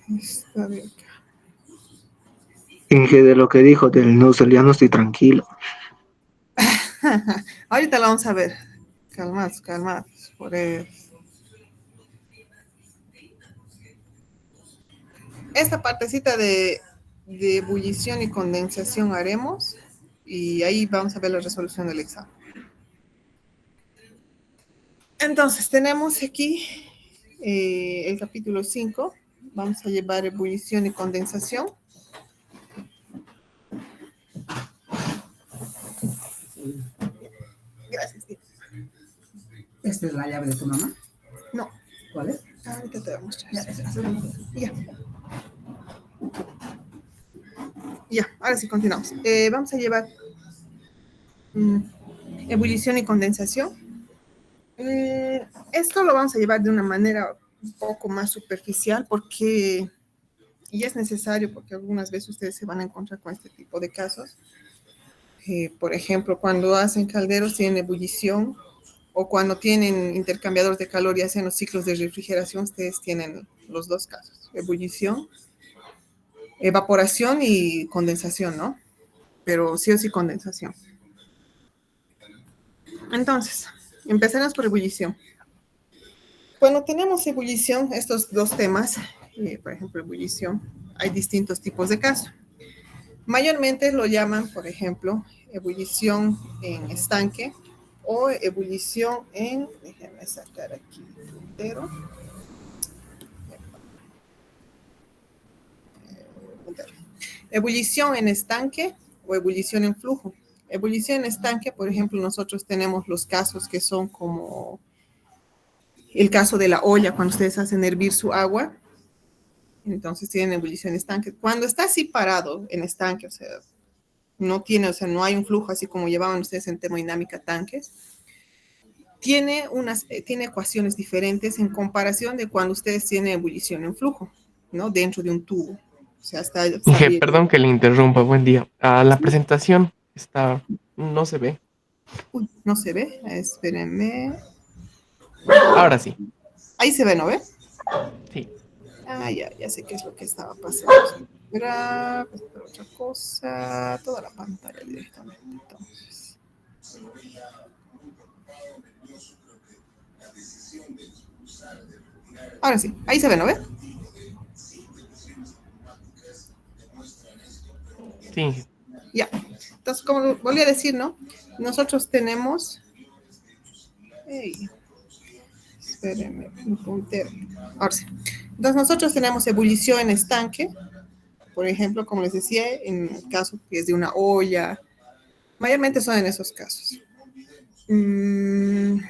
Esta de acá. Inge, de lo que dijo del ya no estoy tranquilo. Ahorita lo vamos a ver. Calmados, calmados. Por esta partecita de ebullición y condensación haremos. Y ahí vamos a ver la resolución del examen. Entonces, tenemos aquí el capítulo 5. Vamos a llevar ebullición y condensación. Gracias, tío. ¿Esta es la llave de tu mamá? No. ¿Cuál es? Ahorita te voy a mostrar. Ya. Ya, ahora sí continuamos. Vamos a llevar ebullición y condensación. Esto lo vamos a llevar de una manera un poco más superficial porque, y es necesario porque algunas veces ustedes se van a encontrar con este tipo de casos. Por ejemplo, cuando hacen calderos tienen ebullición o cuando tienen intercambiadores de calor y hacen los ciclos de refrigeración, ustedes tienen los dos casos, ebullición, evaporación y condensación, ¿no? Pero sí o sí condensación. Entonces, empezaremos por ebullición. Cuando tenemos ebullición, estos dos temas, por ejemplo, ebullición, hay distintos tipos de casos. Mayormente lo llaman, por ejemplo, ebullición en estanque o ebullición en, déjenme sacar aquí el puntero. Ebullición en estanque o ebullición en flujo. Ebullición en estanque, por ejemplo, nosotros tenemos los casos que son como el caso de la olla, cuando ustedes hacen hervir su agua, entonces tienen ebullición en estanque. Cuando está así parado en estanque, o sea, no tiene, o sea, no hay un flujo así como llevaban ustedes en termodinámica tanques, tiene ecuaciones diferentes en comparación de cuando ustedes tienen ebullición en flujo, ¿no? Dentro de un tubo. O sea, está Inge, saliendo. perdón que le interrumpa, buen día. La presentación está, no se ve. Uy, no se ve, espérenme. Ahora sí. Ahí se ve, ¿no ve? Sí. Ah, ya sé qué es lo que estaba pasando. Era pues, otra cosa, toda la pantalla directamente. Entonces. Ahora sí, ahí se ve, ¿no ve? Sí, Inge. Ya. Entonces, como volví a decir, ¿no? Nosotros tenemos. Hey, espérenme, un puntero. Ahora sí. Entonces, nosotros tenemos ebullición en estanque. Por ejemplo, como les decía, en el caso que es de una olla. Mayormente son en esos casos. En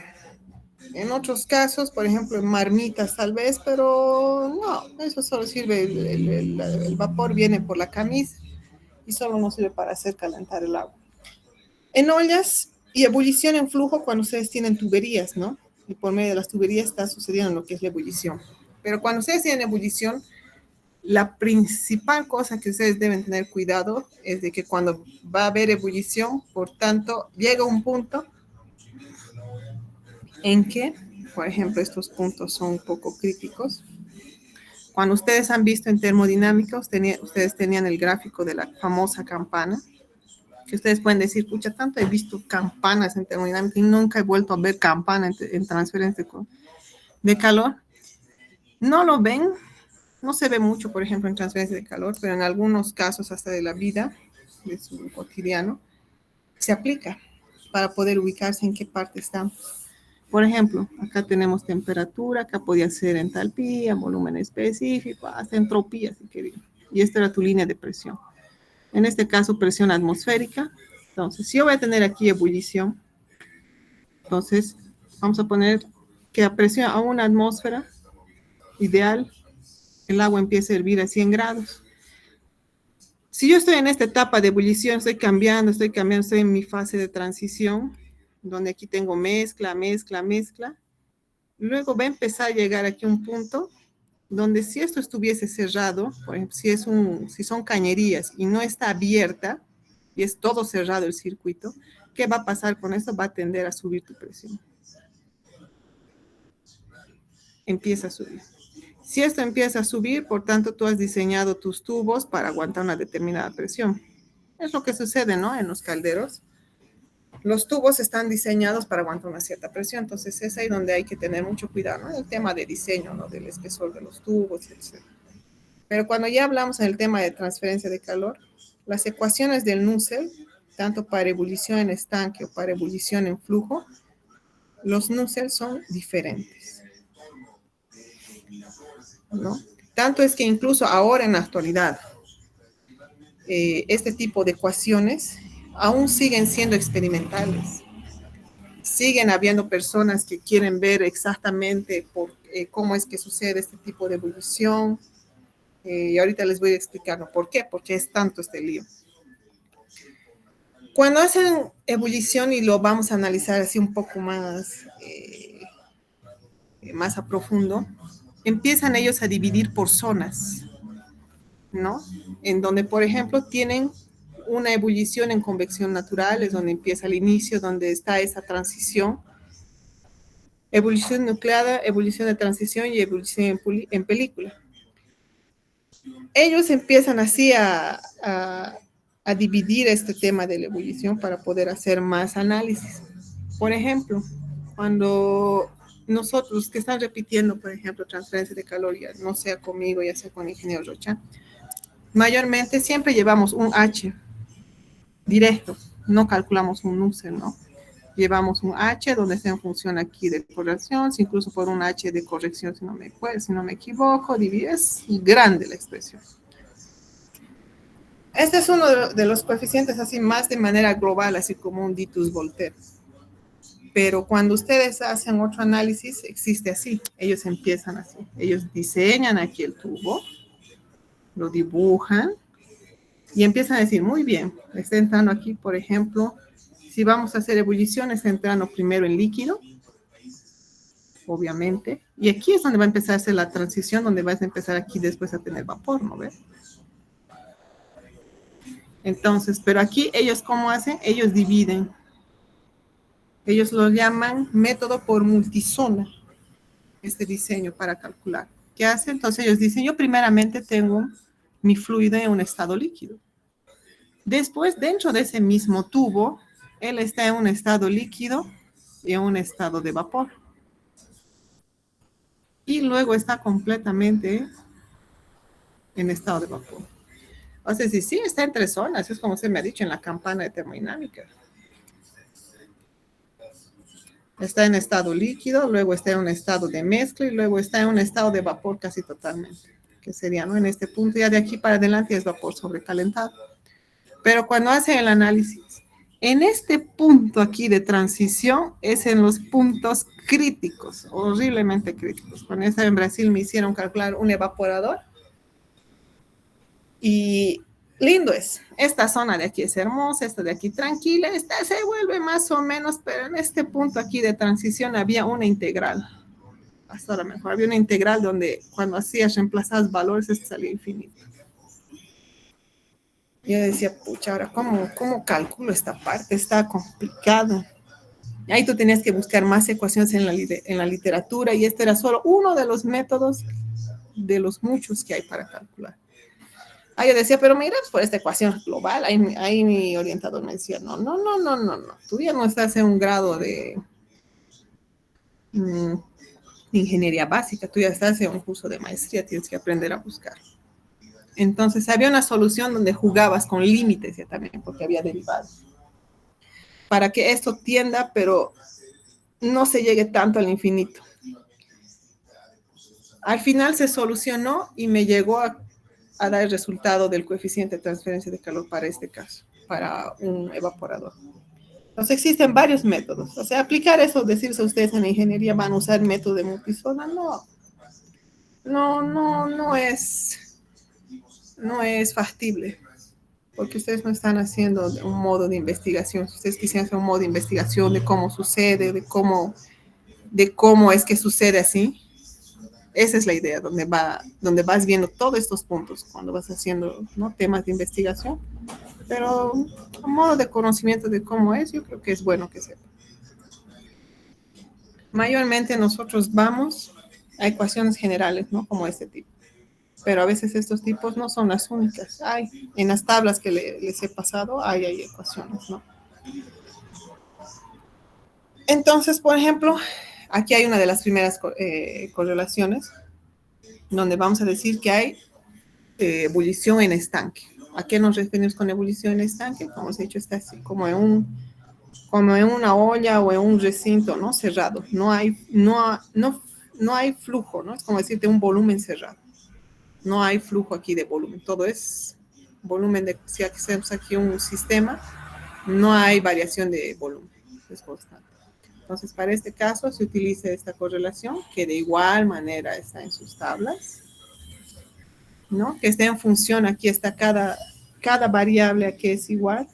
otros casos, por ejemplo, en marmitas tal vez, pero no, eso solo sirve, el vapor viene por la camisa y solo nos sirve para hacer calentar el agua. En ollas y ebullición en flujo cuando ustedes tienen tuberías, ¿no? Y por medio de las tuberías está sucediendo lo que es la ebullición. Pero cuando ustedes tienen ebullición, la principal cosa que ustedes deben tener cuidado es de que cuando va a haber ebullición, por tanto, llega un punto en que, por ejemplo, estos puntos son un poco críticos. Cuando ustedes han visto en termodinámica, ustedes tenían el gráfico de la famosa campana, que ustedes pueden decir, pucha, tanto he visto campanas en termodinámica y nunca he vuelto a ver campana en transferencia de calor. No lo ven, no se ve mucho, por ejemplo, en transferencia de calor, pero en algunos casos hasta de la vida, de su cotidiano, se aplica para poder ubicarse en qué parte estamos. Por ejemplo, acá tenemos temperatura, acá podía ser entalpía, volumen específico, hasta entropía, si quería. Y esta era tu línea de presión. En este caso, presión atmosférica. Entonces, si yo voy a tener aquí ebullición, entonces vamos a poner que a presión a una atmósfera ideal, el agua empieza a hervir a 100 grados. Si yo estoy en esta etapa de ebullición, estoy cambiando, estoy en mi fase de transición, donde aquí tengo mezcla, mezcla, mezcla. Luego va a empezar a llegar aquí un punto donde si esto estuviese cerrado, por ejemplo, si son cañerías y no está abierta y es todo cerrado el circuito, ¿qué va a pasar con esto? Va a tender a subir tu presión. Empieza a subir. Si esto empieza a subir, por tanto, tú has diseñado tus tubos para aguantar una determinada presión. Es lo que sucede, ¿no? En los calderos. Los tubos están diseñados para aguantar una cierta presión, entonces es ahí donde hay que tener mucho cuidado, ¿no? El tema de diseño, ¿no? Del espesor de los tubos, etc. Pero cuando ya hablamos en el tema de transferencia de calor, las ecuaciones del Nusselt, tanto para ebullición en estanque o para ebullición en flujo, los Nusselt son diferentes, ¿no? Tanto es que incluso ahora en la actualidad, este tipo de ecuaciones aún siguen siendo experimentales. Siguen habiendo personas que quieren ver exactamente cómo es que sucede este tipo de ebullición. Y ahorita les voy a explicar, ¿no? ¿Por qué? Porque es tanto este lío. Cuando hacen ebullición, y lo vamos a analizar así un poco más, más a profundo, empiezan ellos a dividir por zonas, ¿no? En donde, por ejemplo, tienen una ebullición en convección natural, es donde empieza el inicio, donde está esa transición. Ebullición nucleada, ebullición de transición y ebullición en película. Ellos empiezan así a dividir este tema de la ebullición para poder hacer más análisis. Por ejemplo, cuando nosotros que están repitiendo, por ejemplo, transferencia de calor, ya no sea conmigo, ya sea con el ingeniero Rocha, mayormente siempre llevamos un H directo, no calculamos un Nusselt, ¿no? Llevamos un H donde está en función aquí de corrección, incluso por un H de corrección, si no me equivoco, es grande la expresión. Este es uno de los coeficientes así más de manera global, así como un Ditus-Voltaire. Pero cuando ustedes hacen otro análisis, existe así. Ellos empiezan así. Ellos diseñan aquí el tubo, lo dibujan y empiezan a decir, muy bien, está entrando aquí, por ejemplo, si vamos a hacer ebullición, está entrando primero en líquido, obviamente. Y aquí es donde va a empezar a hacer la transición, donde vas a empezar aquí después a tener vapor, ¿no ves? Entonces, pero aquí ellos, ¿cómo hacen? Ellos dividen. Ellos lo llaman método por multizona, este diseño para calcular. ¿Qué hace? Entonces ellos dicen, yo primeramente tengo mi fluido en un estado líquido. Después, dentro de ese mismo tubo, él está en un estado líquido y en un estado de vapor. Y luego está completamente en estado de vapor. O sea, sí, está en 3 zonas, es como se me ha dicho en la campana de termodinámica. Está en estado líquido, luego está en un estado de mezcla y luego está en un estado de vapor casi totalmente, que sería, ¿no? En este punto, ya de aquí para adelante es vapor sobrecalentado. Pero cuando hacen el análisis, en este punto aquí de transición es en los puntos críticos, horriblemente críticos. Con esa en Brasil me hicieron calcular un evaporador y lindo es. Esta zona de aquí es hermosa, esta de aquí tranquila, esta se vuelve más o menos, pero en este punto aquí de transición había una integral. Hasta ahora mejor, había una integral donde cuando hacías reemplazabas valores, esto salía infinito. Yo decía, pucha, ahora, ¿cómo calculo esta parte? Está complicado. Ahí tú tenías que buscar más ecuaciones en la literatura y este era solo uno de los métodos de los muchos que hay para calcular. Ahí yo decía, pero mira, por esta ecuación global, ahí mi orientador me decía, no, tú ya no estás en un grado de ingeniería básica, tú ya estás en un curso de maestría, tienes que aprender a buscar. Entonces había una solución donde jugabas con límites ya también, porque había derivados. Para que esto tienda, pero no se llegue tanto al infinito. Al final se solucionó y me llegó a dar el resultado del coeficiente de transferencia de calor para este caso, para un evaporador. Entonces existen varios métodos. O sea, aplicar eso, decirse a ustedes en la ingeniería van a usar el método de multizona, no es factible, porque ustedes no están haciendo un modo de investigación. Si ustedes quisieran hacer un modo de investigación de cómo sucede, de cómo es que sucede así, esa es la idea, donde vas viendo todos estos puntos cuando vas haciendo, ¿no?, temas de investigación. Pero a modo de conocimiento de cómo es, yo creo que es bueno que sepa. Mayormente nosotros vamos a ecuaciones generales, ¿no? Como este tipo. Pero a veces estos tipos no son las únicas. Hay, en las tablas que les he pasado, hay ecuaciones, ¿no? Entonces, por ejemplo, aquí hay una de las primeras correlaciones, donde vamos a decir que hay ebullición en estanque. ¿A qué nos referimos con ebullición en estanque? Como os he dicho, está así, como en una olla o en un recinto, ¿no? Cerrado. No hay flujo, ¿no? Es como decirte un volumen cerrado. No hay flujo aquí de volumen. Todo es volumen de, si hacemos aquí un sistema, no hay variación de volumen. Es constante. Entonces, para este caso se utiliza esta correlación, que de igual manera está en sus tablas, ¿no? Que está en función, aquí está cada variable aquí es igual,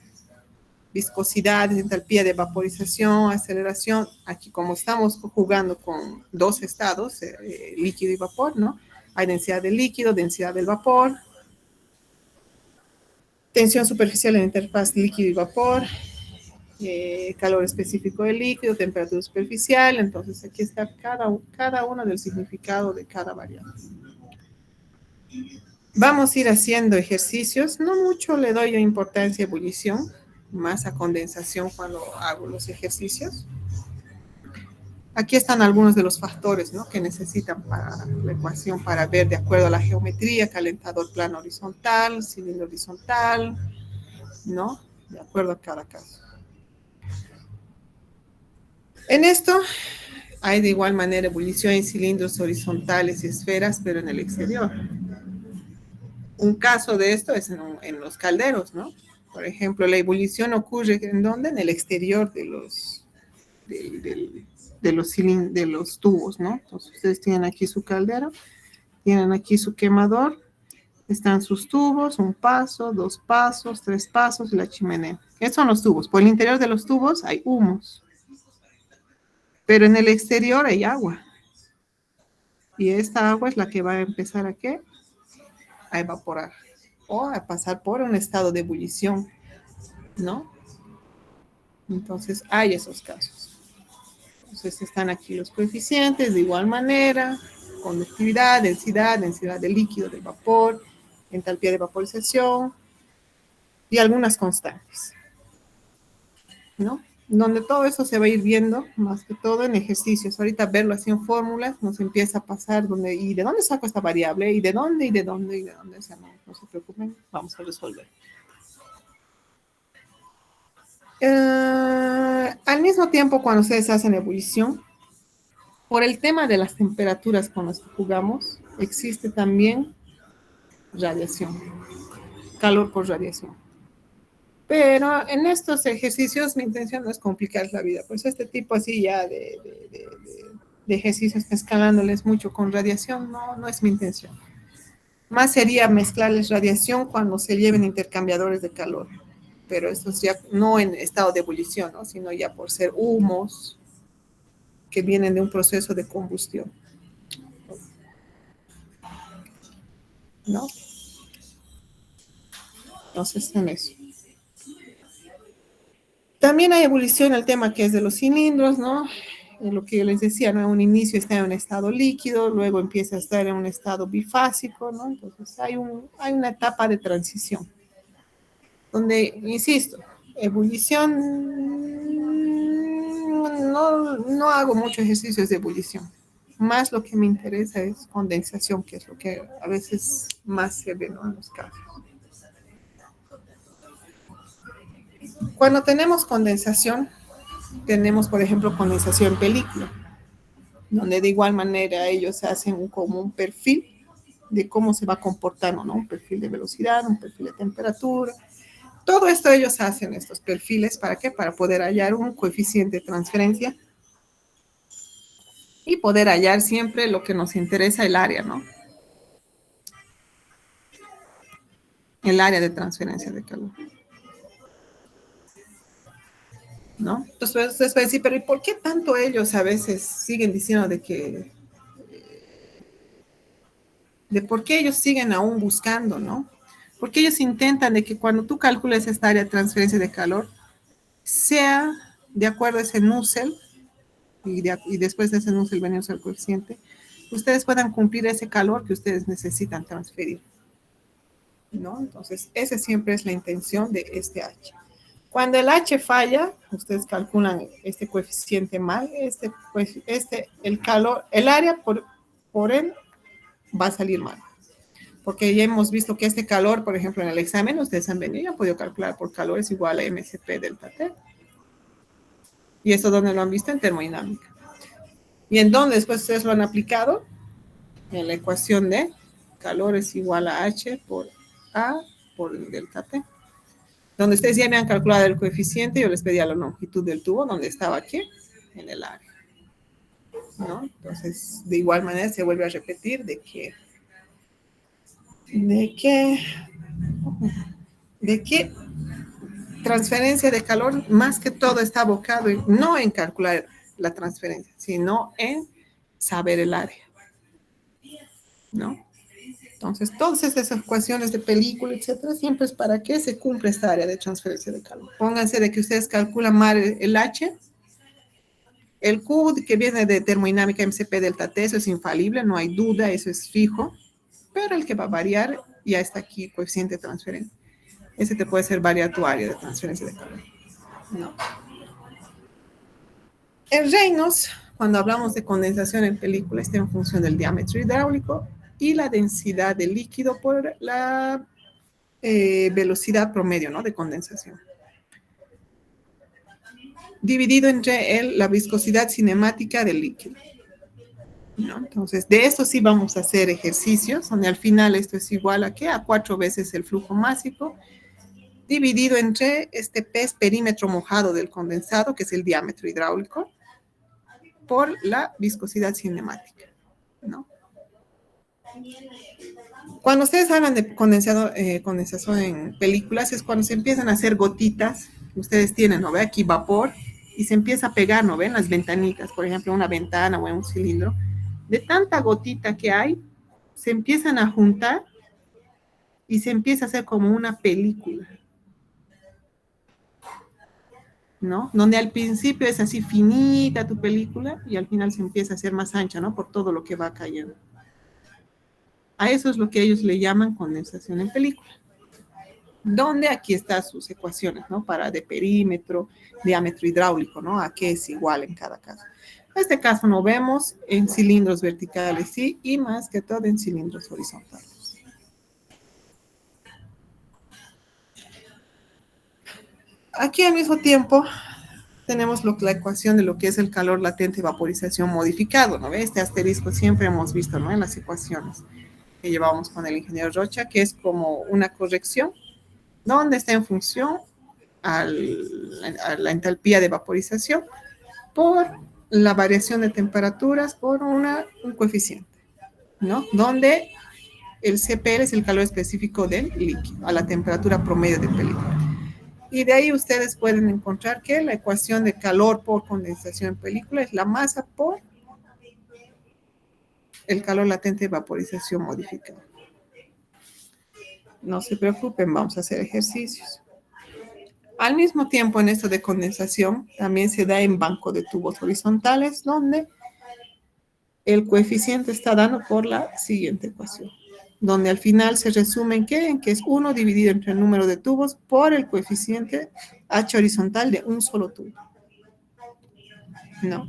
viscosidad, entalpía de vaporización, aceleración. Aquí como estamos jugando con dos estados, líquido y vapor, ¿no? Hay densidad del líquido, densidad del vapor, tensión superficial en interfaz líquido y vapor, calor específico del líquido, temperatura superficial. Entonces aquí está cada uno del significado de cada variable. Vamos a ir haciendo ejercicios. No mucho le doy importancia a ebullición, más a condensación cuando hago los ejercicios. Aquí están algunos de los factores, ¿no?, que necesitan para la ecuación, para ver de acuerdo a la geometría: calentador plano horizontal, cilindro horizontal, ¿no?, de acuerdo a cada caso. En esto hay de igual manera ebullición en cilindros horizontales y esferas, pero en el exterior. Un caso de esto es en los calderos, ¿no? Por ejemplo, la ebullición ocurre ¿en dónde? En el exterior de los tubos, ¿no? Entonces, ustedes tienen aquí su caldero, tienen aquí su quemador, están sus tubos, un paso, dos pasos, tres pasos y la chimenea. Estos son los tubos. Por el interior de los tubos hay humos, pero en el exterior hay agua. Y esta agua es la que va a empezar ¿a qué? A evaporar o a pasar por un estado de ebullición, ¿no? Entonces hay esos casos. Entonces están aquí los coeficientes de igual manera: conductividad, densidad del líquido, del vapor, entalpía de vaporización y algunas constantes, ¿no? Donde todo eso se va a ir viendo más que todo en ejercicios. Ahorita verlo así en fórmulas nos empieza a pasar ¿y de dónde saco esta variable? ¿Y de dónde? O sea, no se preocupen, vamos a resolver. Al mismo tiempo, cuando ustedes hacen ebullición, por el tema de las temperaturas con las que jugamos, existe también radiación, calor por radiación. Pero en estos ejercicios mi intención no es complicar la vida, pues este tipo así ya de ejercicios escalándoles mucho con radiación no es mi intención. Más sería mezclarles radiación cuando se lleven intercambiadores de calor, pero estos ya no en estado de ebullición, ¿no?, sino ya por ser humos que vienen de un proceso de combustión, ¿no? Entonces, en eso. También hay ebullición, el tema que es de los cilindros, ¿no? Lo que yo les decía, ¿no? En un inicio está en un estado líquido, luego empieza a estar en un estado bifásico, ¿no? Entonces hay una etapa de transición, donde, insisto, ebullición, no hago muchos ejercicios de ebullición. Más lo que me interesa es condensación, que es lo que a veces más se ve, ¿no?, en los casos. Cuando tenemos condensación, tenemos, por ejemplo, condensación en película, donde de igual manera ellos hacen como un perfil de cómo se va comportando, ¿no? Un perfil de velocidad, un perfil de temperatura. Todo esto ellos hacen estos perfiles, ¿para qué? Para poder hallar un coeficiente de transferencia y poder hallar siempre lo que nos interesa, el área, ¿no? El área de transferencia de calor, ¿no? Entonces ustedes pueden decir, pero ¿y por qué tanto ellos a veces siguen diciendo de por qué ellos siguen aún buscando, ¿no? Porque ellos intentan de que cuando tú calcules esta área de transferencia de calor, sea de acuerdo a ese Nusselt, y después de ese Nusselt venimos al coeficiente, ustedes puedan cumplir ese calor que ustedes necesitan transferir, ¿no? Entonces, esa siempre es la intención de este H. Cuando el H falla, ustedes calculan este coeficiente mal, el calor, el área por él va a salir mal. Porque ya hemos visto que este calor, por ejemplo, en el examen, ustedes han venido y han podido calcular por calor es igual a mcp delta T. ¿Y esto dónde lo han visto? En termodinámica. ¿Y en dónde después ustedes lo han aplicado? En la ecuación de calor es igual a H por A por delta T. Donde ustedes ya me han calculado el coeficiente, yo les pedía la longitud del tubo, donde estaba aquí, en el área, ¿no? Entonces, de igual manera se vuelve a repetir de que transferencia de calor, más que todo está abocado no en calcular la transferencia, sino en saber el área, ¿no? Entonces, todas esas ecuaciones de película, etcétera, siempre es para que se cumpla esta área de transferencia de calor. Pónganse de que ustedes calculan mal el H, el Q que viene de termodinámica MCP delta T, eso es infalible, no hay duda, eso es fijo, pero el que va a variar ya está aquí, coeficiente de transferencia. Ese te puede ser variar tu área de transferencia de calor. No. En Reynolds, cuando hablamos de condensación en película, está en función del diámetro hidráulico y la densidad del líquido por la velocidad promedio, ¿no?, de condensación. Dividido entre la viscosidad cinemática del líquido, ¿no? Entonces, de esto sí vamos a hacer ejercicios, donde al final esto es igual a ¿qué? A 4 veces el flujo másico, dividido entre este pez perímetro mojado del condensado, que es el diámetro hidráulico, por la viscosidad cinemática, ¿no? Cuando ustedes hablan de condensación en películas, es cuando se empiezan a hacer gotitas, ustedes tienen, ¿no ve? Aquí vapor, y se empieza a pegar, ¿no ven? Las ventanitas, por ejemplo, una ventana o en un cilindro. De tanta gotita que hay, se empiezan a juntar y se empieza a hacer como una película, ¿no? Donde al principio es así finita tu película y al final se empieza a hacer más ancha, ¿no? Por todo lo que va cayendo. A eso es lo que ellos le llaman condensación en película. Donde aquí están sus ecuaciones, ¿no? Para de perímetro, diámetro hidráulico, ¿no? A qué es igual en cada caso. En este caso no vemos en cilindros verticales, sí, y más que todo en cilindros horizontales. Aquí al mismo tiempo tenemos la ecuación de lo que es el calor latente vaporización modificado, ¿no? Este asterisco siempre hemos visto, ¿no? En las ecuaciones que llevamos con el ingeniero Rocha, que es como una corrección donde está en función a la entalpía de vaporización por la variación de temperaturas por un coeficiente, ¿no? Donde el CPL es el calor específico del líquido a la temperatura promedio de película. Y de ahí ustedes pueden encontrar que la ecuación de calor por condensación en película es la masa por el calor latente de vaporización modificado. No se preocupen, vamos a hacer ejercicios. Al mismo tiempo, en esto de condensación, también se da en banco de tubos horizontales, donde el coeficiente está dado por la siguiente ecuación, donde al final se resume en que es 1 dividido entre el número de tubos por el coeficiente H horizontal de un solo tubo, ¿no?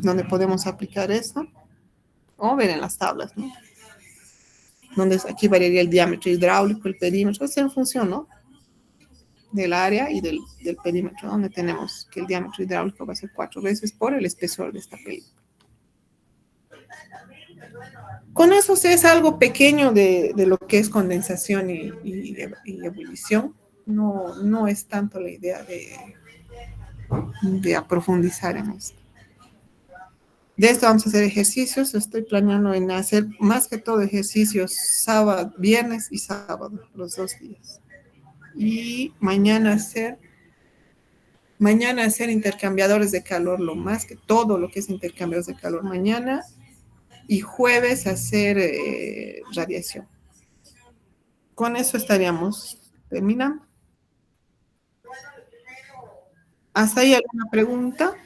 Donde podemos aplicar esto, o ver en las tablas, ¿no? Donde aquí variaría el diámetro hidráulico, el perímetro, es en función, ¿no?, del área y del perímetro, donde tenemos que el diámetro hidráulico va a ser 4 veces por el espesor de esta película. Con eso es algo pequeño de lo que es condensación y ebullición. No es tanto la idea de profundizar en esto. De esto vamos a hacer ejercicios. Estoy planeando en hacer más que todo ejercicios sábado, viernes y sábado, los 2 días. Y mañana hacer intercambiadores de calor, lo más que todo lo que es intercambiadores de calor mañana, y jueves hacer radiación. Con eso estaríamos terminando. ¿Hasta ahí alguna pregunta?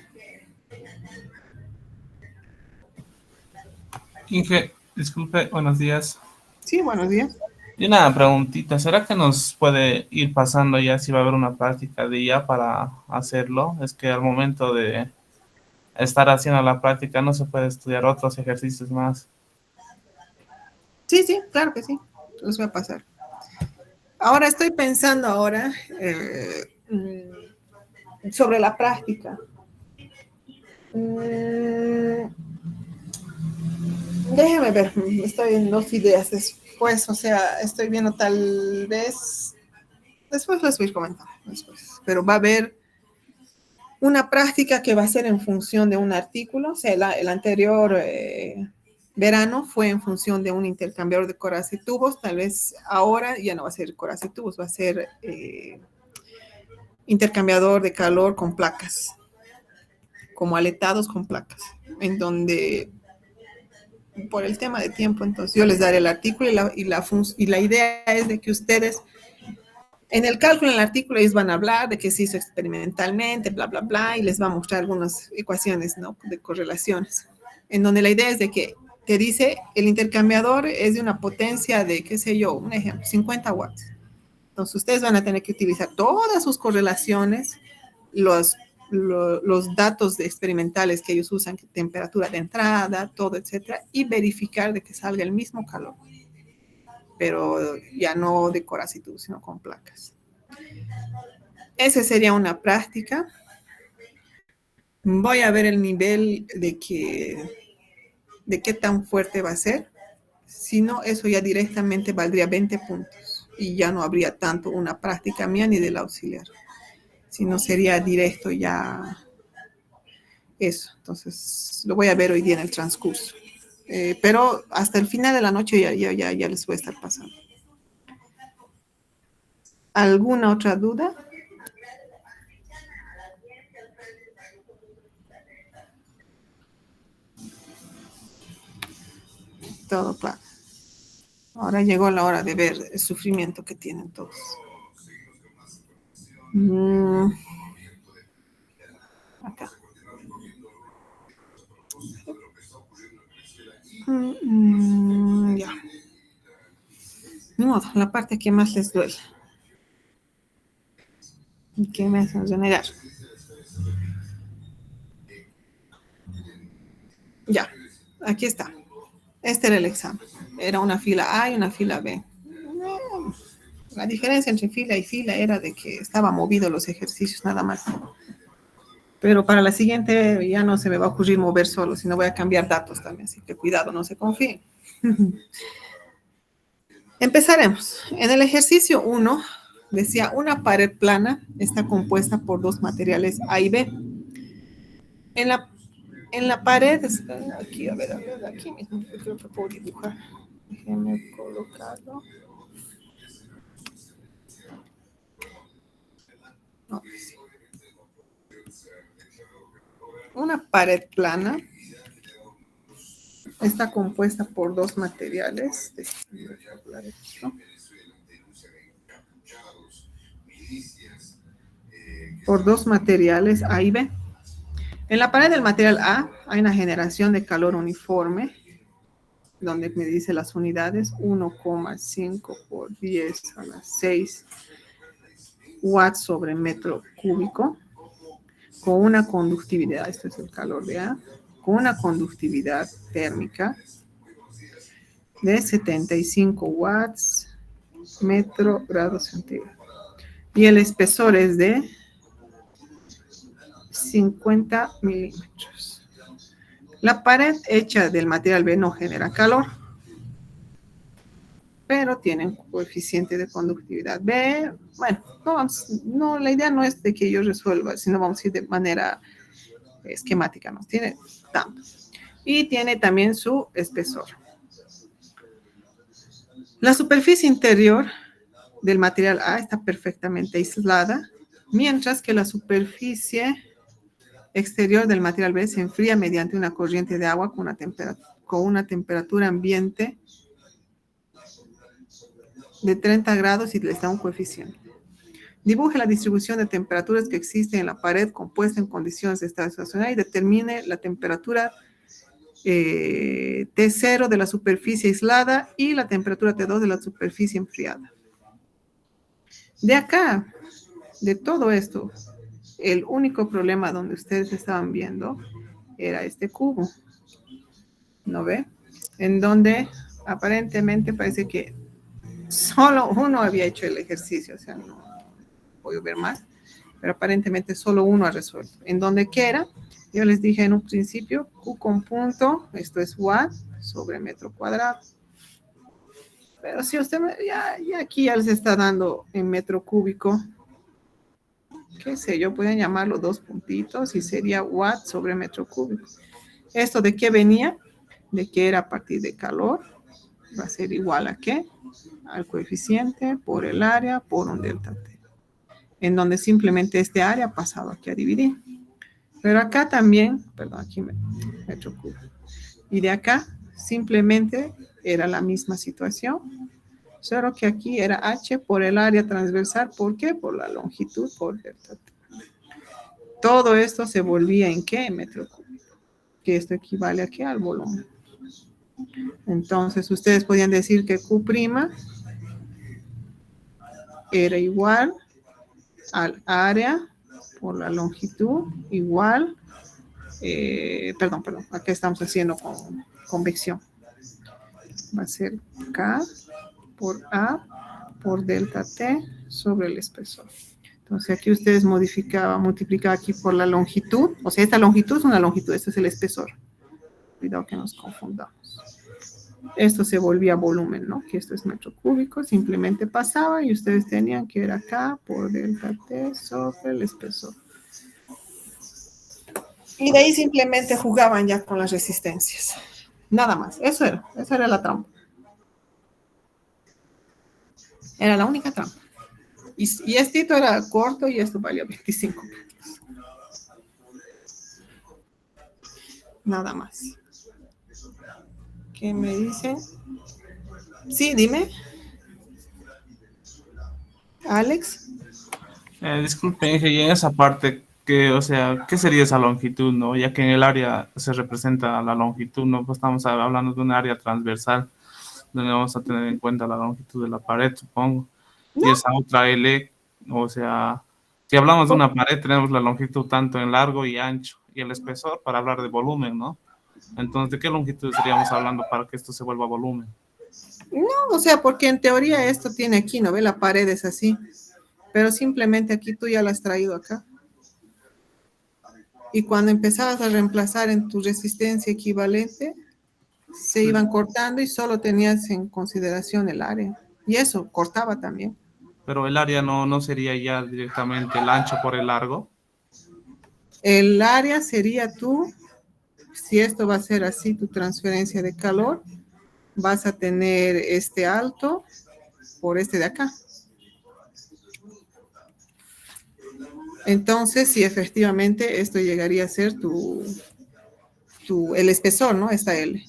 Inge, disculpe, buenos días. Sí, buenos días. Y una preguntita, ¿será que nos puede ir pasando ya si va a haber una práctica de IA para hacerlo? Es que al momento de estar haciendo la práctica no se puede estudiar otros ejercicios más. Sí, sí, claro que sí. Los voy a pasar. Ahora estoy pensando sobre la práctica. Déjame ver, estoy en dos ideas después, o sea, estoy viendo tal vez, después les voy a comentar, después, pero va a haber una práctica que va a ser en función de un artículo, o sea, el anterior verano fue en función de un intercambiador de coras y tubos, tal vez ahora ya no va a ser coras y tubos, va a ser intercambiador de calor con placas, como aletados con placas, en donde por el tema de tiempo, entonces yo les daré el artículo y la idea es de que ustedes, en el cálculo, en el artículo, ellos van a hablar de que se hizo experimentalmente, bla, bla, bla, y les va a mostrar algunas ecuaciones, ¿no? De correlaciones, en donde la idea es de que te dice, el intercambiador es de una potencia de, qué sé yo, un ejemplo, 50 watts. Entonces, ustedes van a tener que utilizar todas sus correlaciones, los datos experimentales que ellos usan, temperatura de entrada, todo, etcétera, y verificar de que salga el mismo calor, pero ya no de coras y tubos, sino con placas. Esa sería una práctica. Voy a ver el nivel de qué tan fuerte va a ser. Si no, eso ya directamente valdría 20 puntos y ya no habría tanto una práctica mía ni del auxiliar, sino sería directo ya eso. Entonces, lo voy a ver hoy día en el transcurso. Pero hasta el final de la noche ya les voy a estar pasando. ¿Alguna otra duda? Todo claro. Ahora llegó la hora de ver el sufrimiento que tienen todos. Acá. Ya. Ni modo, la parte que más les duele. Y que me hacen renegar. Ya, aquí está. Este era el examen. Era una fila A y una fila B. La diferencia entre fila y fila era de que estaba movido los ejercicios nada más. Pero para la siguiente ya no se me va a ocurrir mover solo, sino voy a cambiar datos también. Así que cuidado, no se confíen. Empezaremos. En el ejercicio 1 decía una pared plana está compuesta por dos materiales A y B. En la pared, aquí, a ver, aquí mismo, yo creo que puedo dibujar. Déjenme colocarlo. No, sí. Una pared plana está compuesta por dos materiales. Por dos materiales A y B. En la pared del material A hay una generación de calor uniforme, donde me dice las unidades 1,5 por 10 a la 6 watts sobre metro cúbico, con una conductividad, esto es el calor de A, con una conductividad térmica de 75 watts metro grado centígrado. Y el espesor es de 50 milímetros. La pared hecha del material B no genera calor, pero tiene un coeficiente de conductividad B. Bueno, la idea no es de que yo resuelva, sino vamos a ir de manera esquemática, ¿no? Tiene tanto. Y tiene también su espesor. La superficie interior del material A está perfectamente aislada, mientras que la superficie exterior del material B se enfría mediante una corriente de agua con una temperatura ambiente de 30 grados y les da un coeficiente. Dibuje la distribución de temperaturas que existe en la pared compuesta en condiciones de estado estacionario y determine la temperatura T0 de la superficie aislada y la temperatura T2 de la superficie enfriada. De acá, de todo esto, el único problema donde ustedes estaban viendo era este cubo, ¿no ve? En donde aparentemente parece que solo uno había hecho el ejercicio, o sea, no puedo ver más, pero aparentemente solo uno ha resuelto. En donde quiera, yo les dije en un principio, Q con punto, esto es watt sobre metro cuadrado. Pero si usted ya aquí ya les está dando en metro cúbico, qué sé yo, pueden llamarlo 2 puntitos y sería watt sobre metro cúbico. ¿Esto de qué venía? De que era a partir de calor, va a ser igual a qué? Al coeficiente por el área por un delta T. En donde simplemente este área ha pasado aquí a dividir. Pero acá también, perdón, aquí metro cúbico. Y de acá simplemente era la misma situación, solo que aquí era H por el área transversal. ¿Por qué? Por la longitud por delta T. Todo esto se volvía ¿en qué? En metro cúbico. Que esto equivale a qué? Al volumen. Entonces, ustedes podían decir que Q' era igual al área por la longitud igual, perdón, acá estamos haciendo con convección. Va a ser K por A por delta T sobre el espesor. Entonces aquí ustedes multiplicaban aquí por la longitud, o sea, esta longitud es una longitud, este es el espesor. Cuidado que nos confundamos. Esto se volvía volumen, ¿no? Que esto es metro cúbico, simplemente pasaba y ustedes tenían que era K por delta T sobre el espesor. Y de ahí simplemente jugaban ya con las resistencias. Nada más, esa era la trampa. Era la única trampa. Y esto era corto y esto valía 25 puntos. Nada más. ¿Qué me dicen? Sí, dime. Alex. Disculpe, Inge, y en esa parte, que, o sea, ¿qué sería esa longitud, no? Ya que en el área se representa la longitud, ¿no? Pues estamos hablando de un área transversal, donde vamos a tener en cuenta la longitud de la pared, supongo. No. Y esa otra L, o sea, si hablamos de una pared, tenemos la longitud tanto en largo y ancho, y el espesor para hablar de volumen, ¿no? Entonces, ¿de qué longitud estaríamos hablando para que esto se vuelva volumen? No, o sea, porque en teoría esto tiene aquí, ¿no ve? La pared es así. Pero simplemente aquí tú ya la has traído acá. Y cuando empezabas a reemplazar en tu resistencia equivalente, se iban cortando y solo tenías en consideración el área. Y eso cortaba también. Pero el área no sería ya directamente el ancho por el largo. El área sería tú, si esto va a ser así, tu transferencia de calor, vas a tener este alto por este de acá. Entonces, si efectivamente esto llegaría a ser el espesor, ¿no? Esta L.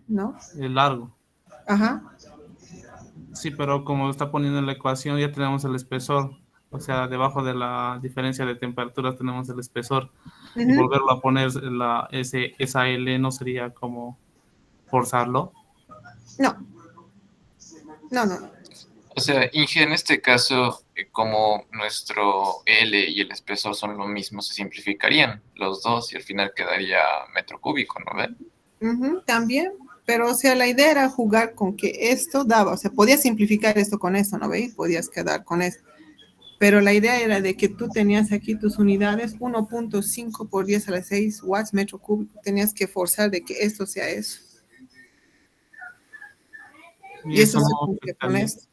¿No? El largo. Ajá. Sí, pero como está poniendo en la ecuación, ya tenemos el espesor. O sea, debajo de la diferencia de temperaturas tenemos el espesor. Y volverlo a poner esa L no sería como forzarlo. No. No. O sea, Inge, en este caso, como nuestro L y el espesor son lo mismo, se simplificarían los dos y al final quedaría metro cúbico, ¿no ven? También, pero o sea, la idea era jugar con que esto daba, o sea, podías simplificar esto con esto, ¿no veis? Podías quedar con esto. Pero la idea era de que tú tenías aquí tus unidades, 1.5 por 10 a la 6 watts metro cúbico. Tenías que forzar de que esto sea eso. Y eso se cumple con esto.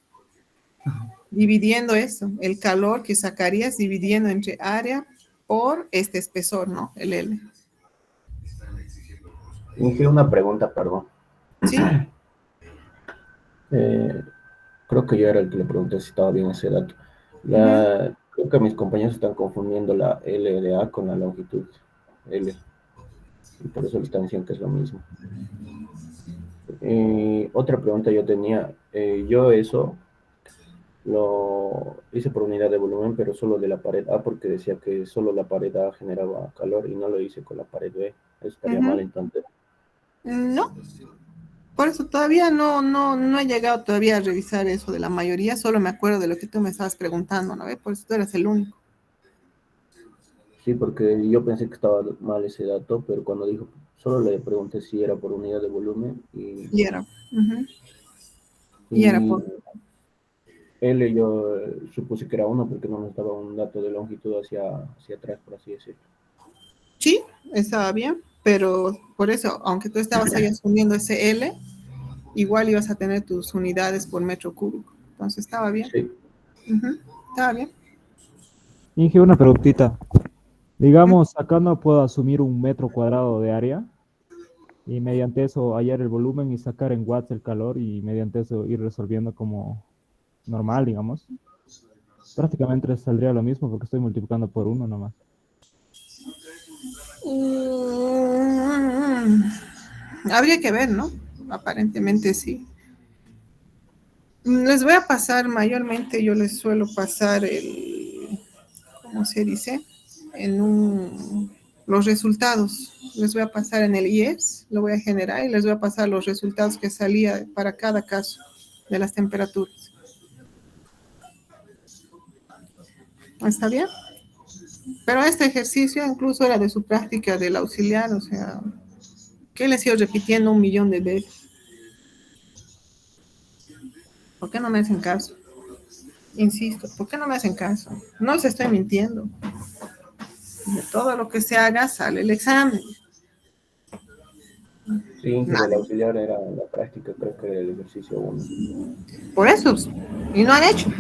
Dividiendo esto, el calor que sacarías dividiendo entre área por este espesor, ¿no? El L. Inge, una pregunta, perdón. Sí. Creo que yo era el que le pregunté si estaba bien ese dato. Creo que mis compañeros están confundiendo la LDA con la longitud L. Y por eso le están diciendo que es lo mismo. Otra pregunta yo tenía. Yo eso lo hice por unidad de volumen, pero solo de la pared A, porque decía que solo la pared A generaba calor y no lo hice con la pared B. estaría mal entonces. No, por eso todavía no he llegado todavía a revisar eso de la mayoría, solo me acuerdo de lo que tú me estabas preguntando, ¿no? Por eso tú eres el único. Sí, porque yo pensé que estaba mal ese dato, pero cuando dijo, solo le pregunté si era por unidad de volumen Y era, y era y por... L yo supuse que era uno porque no nos daba un dato de longitud hacia atrás, por así decirlo. Sí, estaba bien, pero por eso, aunque tú estabas ahí asumiendo ese L, igual ibas a tener tus unidades por metro cúbico. Entonces estaba bien. Sí, Estaba bien. Inge, una preguntita. Digamos, acá no puedo asumir un metro cuadrado de área y mediante eso hallar el volumen y sacar en watts el calor y mediante eso ir resolviendo como normal, digamos. Prácticamente saldría lo mismo porque estoy multiplicando por uno nomás. Habría que ver, ¿no? Aparentemente sí. Les voy a pasar mayormente, yo les suelo pasar ¿cómo se dice? Los resultados. Les voy a pasar en el IES, lo voy a generar y les voy a pasar los resultados que salía para cada caso de las temperaturas. ¿Está bien? Pero este ejercicio incluso era de su práctica del auxiliar, o sea, que les sigo repitiendo 1.000.000 de veces. ¿Por qué no me hacen caso? Insisto, ¿por qué no me hacen caso? No les estoy mintiendo. De todo lo que se haga sale el examen. sí, que del auxiliar era la práctica, creo que era el ejercicio 1. Por eso, y no han hecho.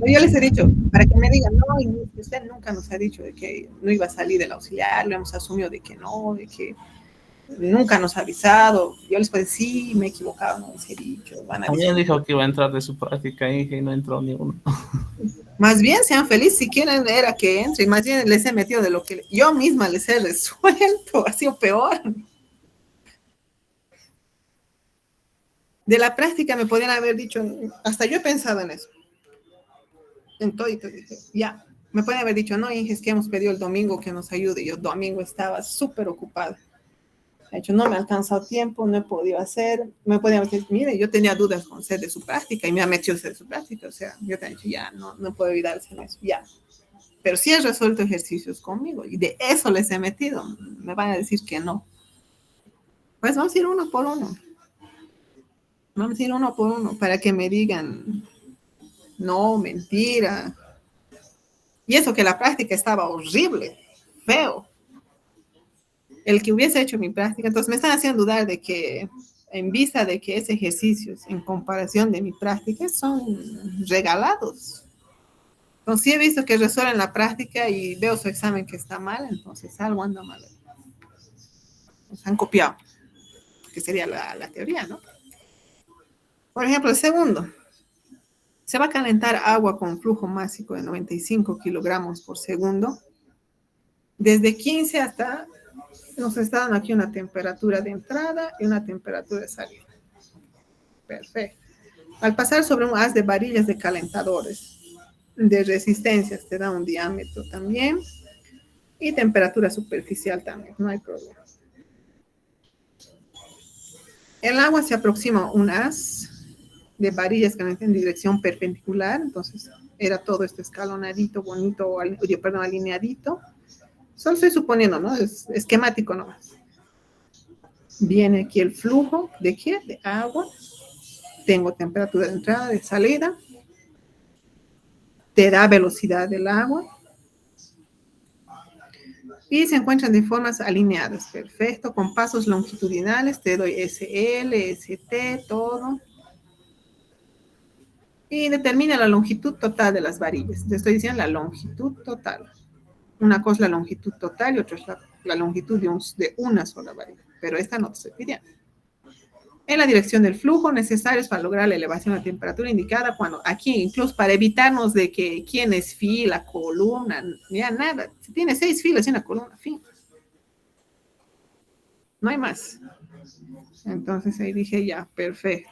Yo les he dicho, para que me digan, no, y usted nunca nos ha dicho de que no iba a salir del auxiliar, lo hemos asumido de que no, de que nunca nos ha avisado. Yo les puedo decir, sí, me he equivocado, no les he dicho. Van a También decir, dijo que iba a entrar de su práctica Inge y no entró ni uno. más bien sean felices, si quieren era que entre, más bien les he metido de lo que yo misma les he resuelto, ha sido peor. De la práctica me podían haber dicho, hasta yo he pensado en eso. En todo, dije, ya, me pueden haber dicho, no, Inge, es que hemos pedido el domingo que nos ayude. Yo domingo estaba súper ocupada. De hecho, no me ha alcanzado tiempo, no he podido hacer. Me podían decir, mire, yo tenía dudas con ser de su práctica y me ha metido ser de su práctica. O sea, yo te he dicho, ya, no puedo evitarse en eso, ya. Pero sí he resuelto ejercicios conmigo y de eso les he metido. Me van a decir que no. Pues vamos a ir uno por uno. Vamos a ir uno por uno para que me digan, no, mentira. Y eso que la práctica estaba horrible, feo. El que hubiese hecho mi práctica, entonces me están haciendo dudar de que, en vista de que esos ejercicios, en comparación de mi práctica, son regalados. Entonces sí he visto que resuelven la práctica y veo su examen que está mal, entonces algo anda mal. Nos han copiado, que sería la teoría, ¿no? Por ejemplo, el segundo. Se va a calentar agua con flujo másico de 95 kilogramos por segundo. Desde 15 hasta, nos está dando aquí una temperatura de entrada y una temperatura de salida. Perfecto. Al pasar sobre un haz de varillas de calentadores, de resistencias, te da un diámetro también y temperatura superficial también, no hay problema. El agua se aproxima a un haz de varillas que en dirección perpendicular, entonces era todo este escalonadito, bonito, perdón, alineadito. Solo estoy suponiendo, ¿no? Es esquemático nomás. Viene aquí el flujo, ¿de qué? De agua. Tengo temperatura de entrada, de salida. Te da velocidad del agua. Y se encuentran de formas alineadas. Perfecto. Con pasos longitudinales. Te doy SL, ST, todo. Y determina la longitud total de las varillas. Te estoy diciendo la longitud total. Una cosa es la longitud total y otra es la longitud de una sola varilla. Pero esta no te estoy pidiendo. En la dirección del flujo necesarios para lograr la elevación de temperatura indicada cuando aquí, incluso para evitarnos de que quién es fila, columna, ya nada. Si tiene 6 filas y una columna, fin. No hay más. Entonces ahí dije ya, perfecto.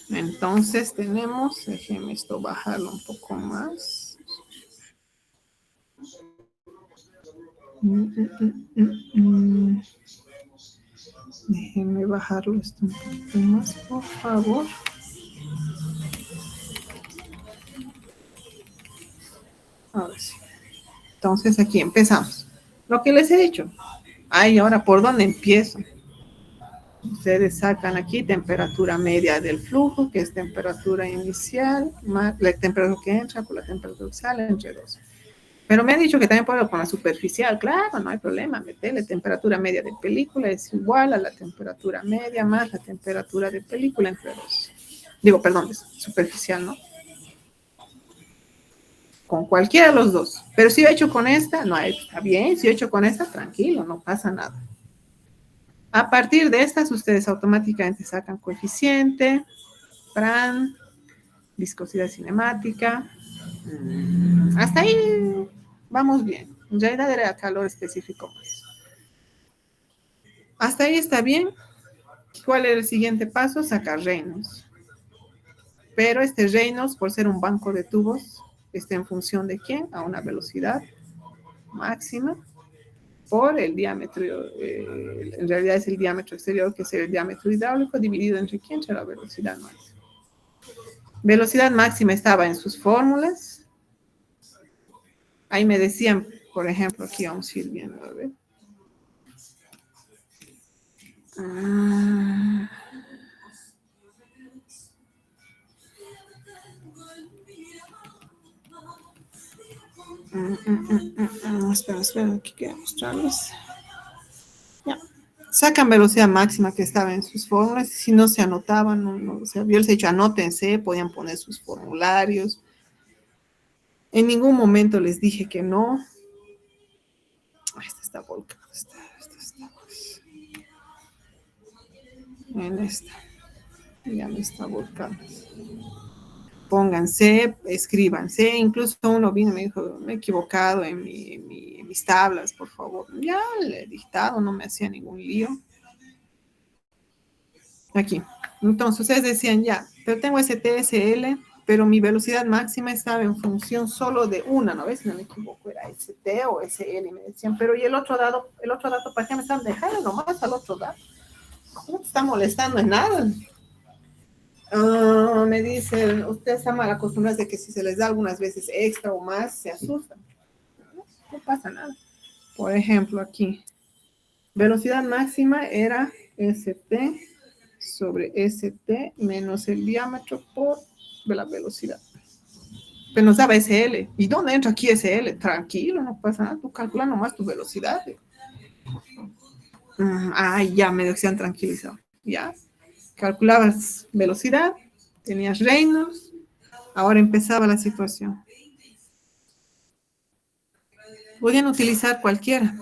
Entonces tenemos, déjenme esto bajarlo un poco más. Déjenme bajarlo esto un poquito más, por favor. Ahora sí. Entonces aquí empezamos. Lo que les he dicho. Ay, ahora, ¿por dónde empiezo? Ustedes sacan aquí temperatura media del flujo, que es temperatura inicial, más la temperatura que entra por la temperatura que sale, entre 2. Pero me han dicho que también puedo con la superficial. Claro, no hay problema. Meterle temperatura media de película es igual a la temperatura media más la temperatura de película entre 2. Digo, perdón, es superficial, ¿no? Con cualquiera de los dos. Pero si yo he hecho con esta, no hay, está bien. Si yo he hecho con esta, tranquilo, no pasa nada. A partir de estas, ustedes automáticamente sacan coeficiente, Prandtl, viscosidad cinemática. Hasta ahí vamos bien. En realidad era calor específico más. Hasta ahí está bien. ¿Cuál era el siguiente paso? Sacar Reynolds. Pero este Reynolds, por ser un banco de tubos, está en función de ¿quién? A una velocidad máxima por el diámetro, en realidad es el diámetro exterior, que es el diámetro hidráulico, dividido entre ¿quién? Entre la velocidad máxima. Velocidad máxima estaba en sus fórmulas. Ahí me decían, por ejemplo, aquí vamos a ir viendo, a ver. Espera, aquí quiero mostrarles. Ya. Sacan velocidad máxima que estaba en sus fórmulas. Si no se anotaban, o sea, yo les he dicho, anótense, podían poner sus formularios. En ningún momento les dije que no. Esta está volcada. Esta está. En esta. Ya me está volcando. Pónganse, escríbanse. Incluso uno vino y me dijo, me he equivocado en mis tablas, por favor. Ya le he dictado, no me hacía ningún lío. Aquí. Entonces, ustedes decían, ya, pero tengo ST, SL, pero mi velocidad máxima estaba en función solo de una, ¿no ves? Si no me equivoco, era ST o SL, y me decían, pero ¿y el otro dato para qué me están dejando nomás al otro dato? No te está molestando en nada. Me dicen, ustedes están mal acostumbrados de que si se les da algunas veces extra o más, se asustan. No pasa nada. Por ejemplo, aquí, velocidad máxima era ST sobre ST menos el diámetro por la velocidad. Pero nos daba SL. ¿Y dónde entra aquí SL? Tranquilo, no pasa nada. Tú calcula nomás tu velocidad. Ya medio que se han tranquilizado. Ya. Calculabas velocidad, tenías Reynolds, ahora empezaba la situación. Podían utilizar cualquiera.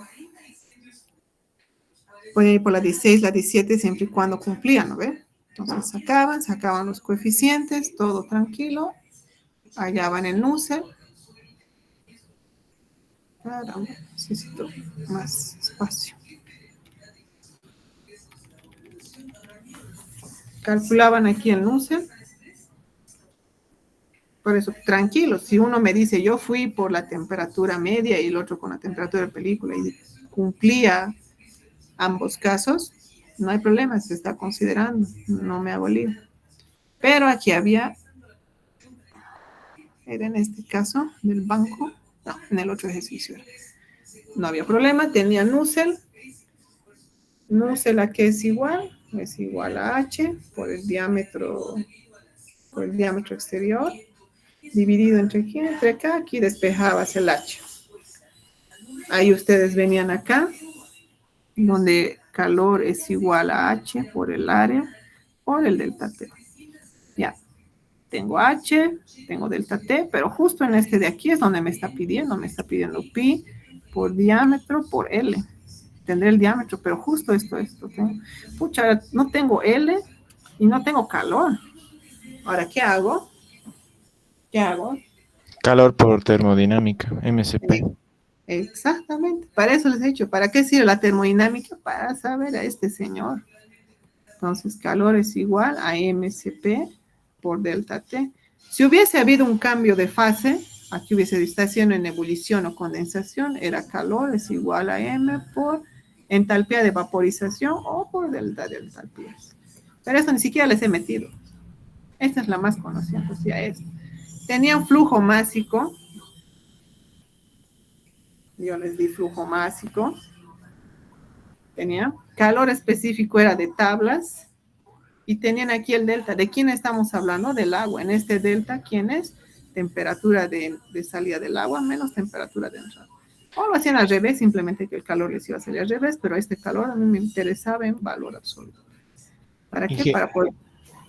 Podían ir por la 16, la 17, siempre y cuando cumplían, ¿no ven? Entonces sacaban los coeficientes, todo tranquilo, hallaban el Nusselt. Caramba, necesito más espacio. Calculaban aquí el Nusselt. Por eso, tranquilo, si uno me dice, yo fui por la temperatura media y el otro con la temperatura de película y cumplía ambos casos, no hay problema, se está considerando, no me hago lío. Pero aquí había, era en este caso del banco, no, en el otro ejercicio no había problema, tenía Nusselt aquí es igual a H por el diámetro exterior, dividido entre aquí, entre acá, aquí despejabas el H. Ahí ustedes venían acá, donde calor es igual a H por el área, por el delta T. Ya, tengo H, tengo delta T, pero justo en este de aquí es donde me está pidiendo pi por diámetro por L. Tendré el diámetro, pero justo esto. Pucha, no tengo L y no tengo calor. Ahora, ¿qué hago? Calor por termodinámica, MCP. Exactamente, para eso les he dicho, ¿para qué sirve la termodinámica? Para saber a este señor. Entonces, calor es igual a MCP por delta T. Si hubiese habido un cambio de fase, aquí hubiese está haciendo en ebullición o condensación, era calor es igual a M por entalpía de vaporización o por delta de entalpías. Pero esto ni siquiera les he metido. Esta es la más conocida, o sea, esta. Tenía un flujo másico. Yo les di flujo másico. Tenía calor específico, era de tablas. Y tenían aquí el delta. ¿De quién estamos hablando? Del agua. En este delta, ¿quién es? Temperatura de salida del agua menos temperatura de entrada. O lo hacían al revés, simplemente que el calor les iba a salir al revés, pero este calor a mí me interesaba en valor absoluto. ¿Para qué? Para poder...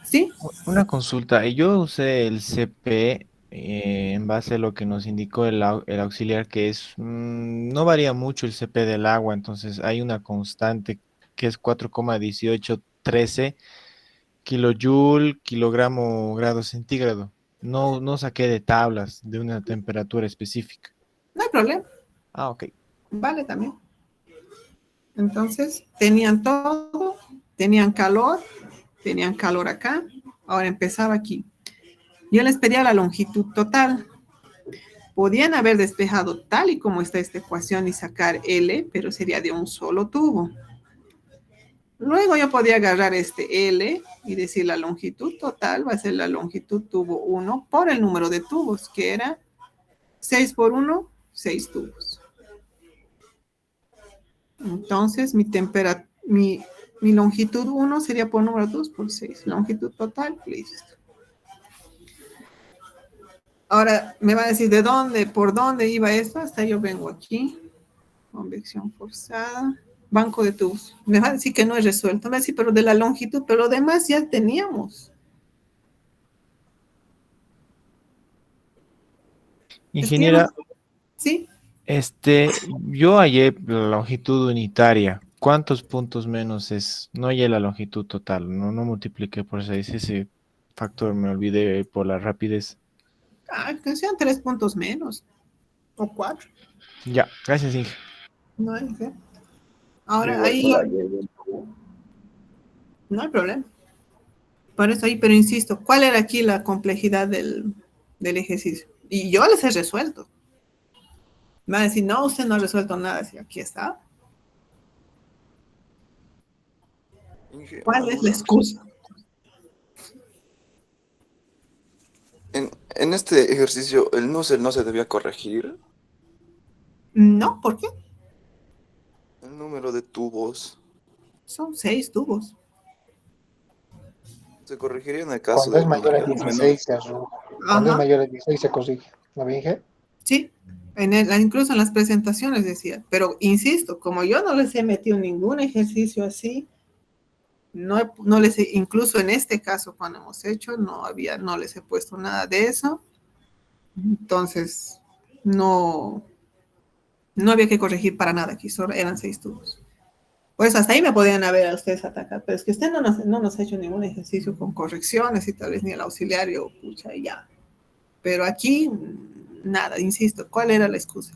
¿Sí? Una consulta. Yo usé el CP en base a lo que nos indicó el auxiliar, que es, no varía mucho el CP del agua, entonces hay una constante que es 4,1813 kilojoule, kilogramo, grado centígrado. No saqué de tablas de una temperatura específica. No hay problema. Ah, ok. Vale también. Entonces, tenían todo, tenían calor acá. Ahora empezaba aquí. Yo les pedía la longitud total. Podían haber despejado tal y como está esta ecuación y sacar L, pero sería de un solo tubo. Luego yo podía agarrar este L y decir la longitud total va a ser la longitud tubo 1 por el número de tubos, que era 6 por 1, 6 tubos. Entonces, mi longitud 1 sería por número 2 por 6. Longitud total, listo. Ahora, me va a decir, ¿de dónde, por dónde iba esto? Hasta yo vengo aquí. Convección forzada. Banco de tubos. Me va a decir que no es resuelto. Me va a decir, pero de la longitud, pero lo demás ya teníamos. Ingeniera, ¿Sí? yo hallé la longitud unitaria. ¿Cuántos puntos menos es? No hallé la longitud total, no multipliqué por 6. Ese factor me olvidé por la rapidez. Que sean 3 puntos menos. O 4. Ya, gracias, Inge. No hay que. Ahora Igual ahí por ahí hay un tubo. no hay problema. Por eso ahí, pero insisto, ¿cuál era aquí la complejidad del ejercicio? Y yo les he resuelto. Me van a decir, no, usted no ha resuelto nada. Sí, aquí está. Inge, ¿Cuál una es la duda. excusa? En este ejercicio, el Nusselt no se debía corregir. No, ¿por qué? El número de tubos Son 6 tubos. se corregiría en el caso Cuando de es mayor a longitud menor. 16 se arruga. Cuando es Ajá, mayor a 16 se corrige. ¿No ve, Inge? sí. Incluso en las presentaciones decía. Pero insisto, como yo no les he metido ningún ejercicio así, no les he, incluso en este caso cuando hemos hecho, no les he puesto nada de eso. Entonces, no había que corregir para nada aquí, solo eran 6 tubos. Por eso hasta ahí me podían haber a ustedes atacar, pero es que usted no nos ha hecho ningún ejercicio con correcciones y tal vez ni el auxiliario, pucha, y ya. Pero aquí, nada, insisto, ¿cuál era la excusa?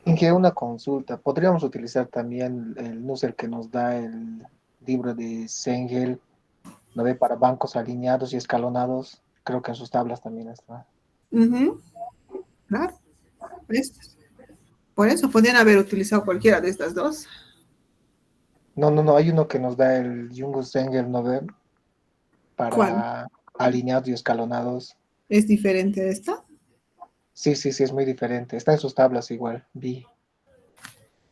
Inge, una consulta. ¿Podríamos utilizar también el Nusselt que nos da el libro de Sengel, ¿no ve? Para bancos alineados y escalonados? Creo que en sus tablas también está. Claro, por eso podían haber utilizado cualquiera de estas dos. No, hay uno que nos da el Jungus Sengel, ¿no ve? ¿Cuál? Para alineados y escalonados. ¿Es diferente de esta? Sí, es muy diferente. Está en sus tablas igual, vi.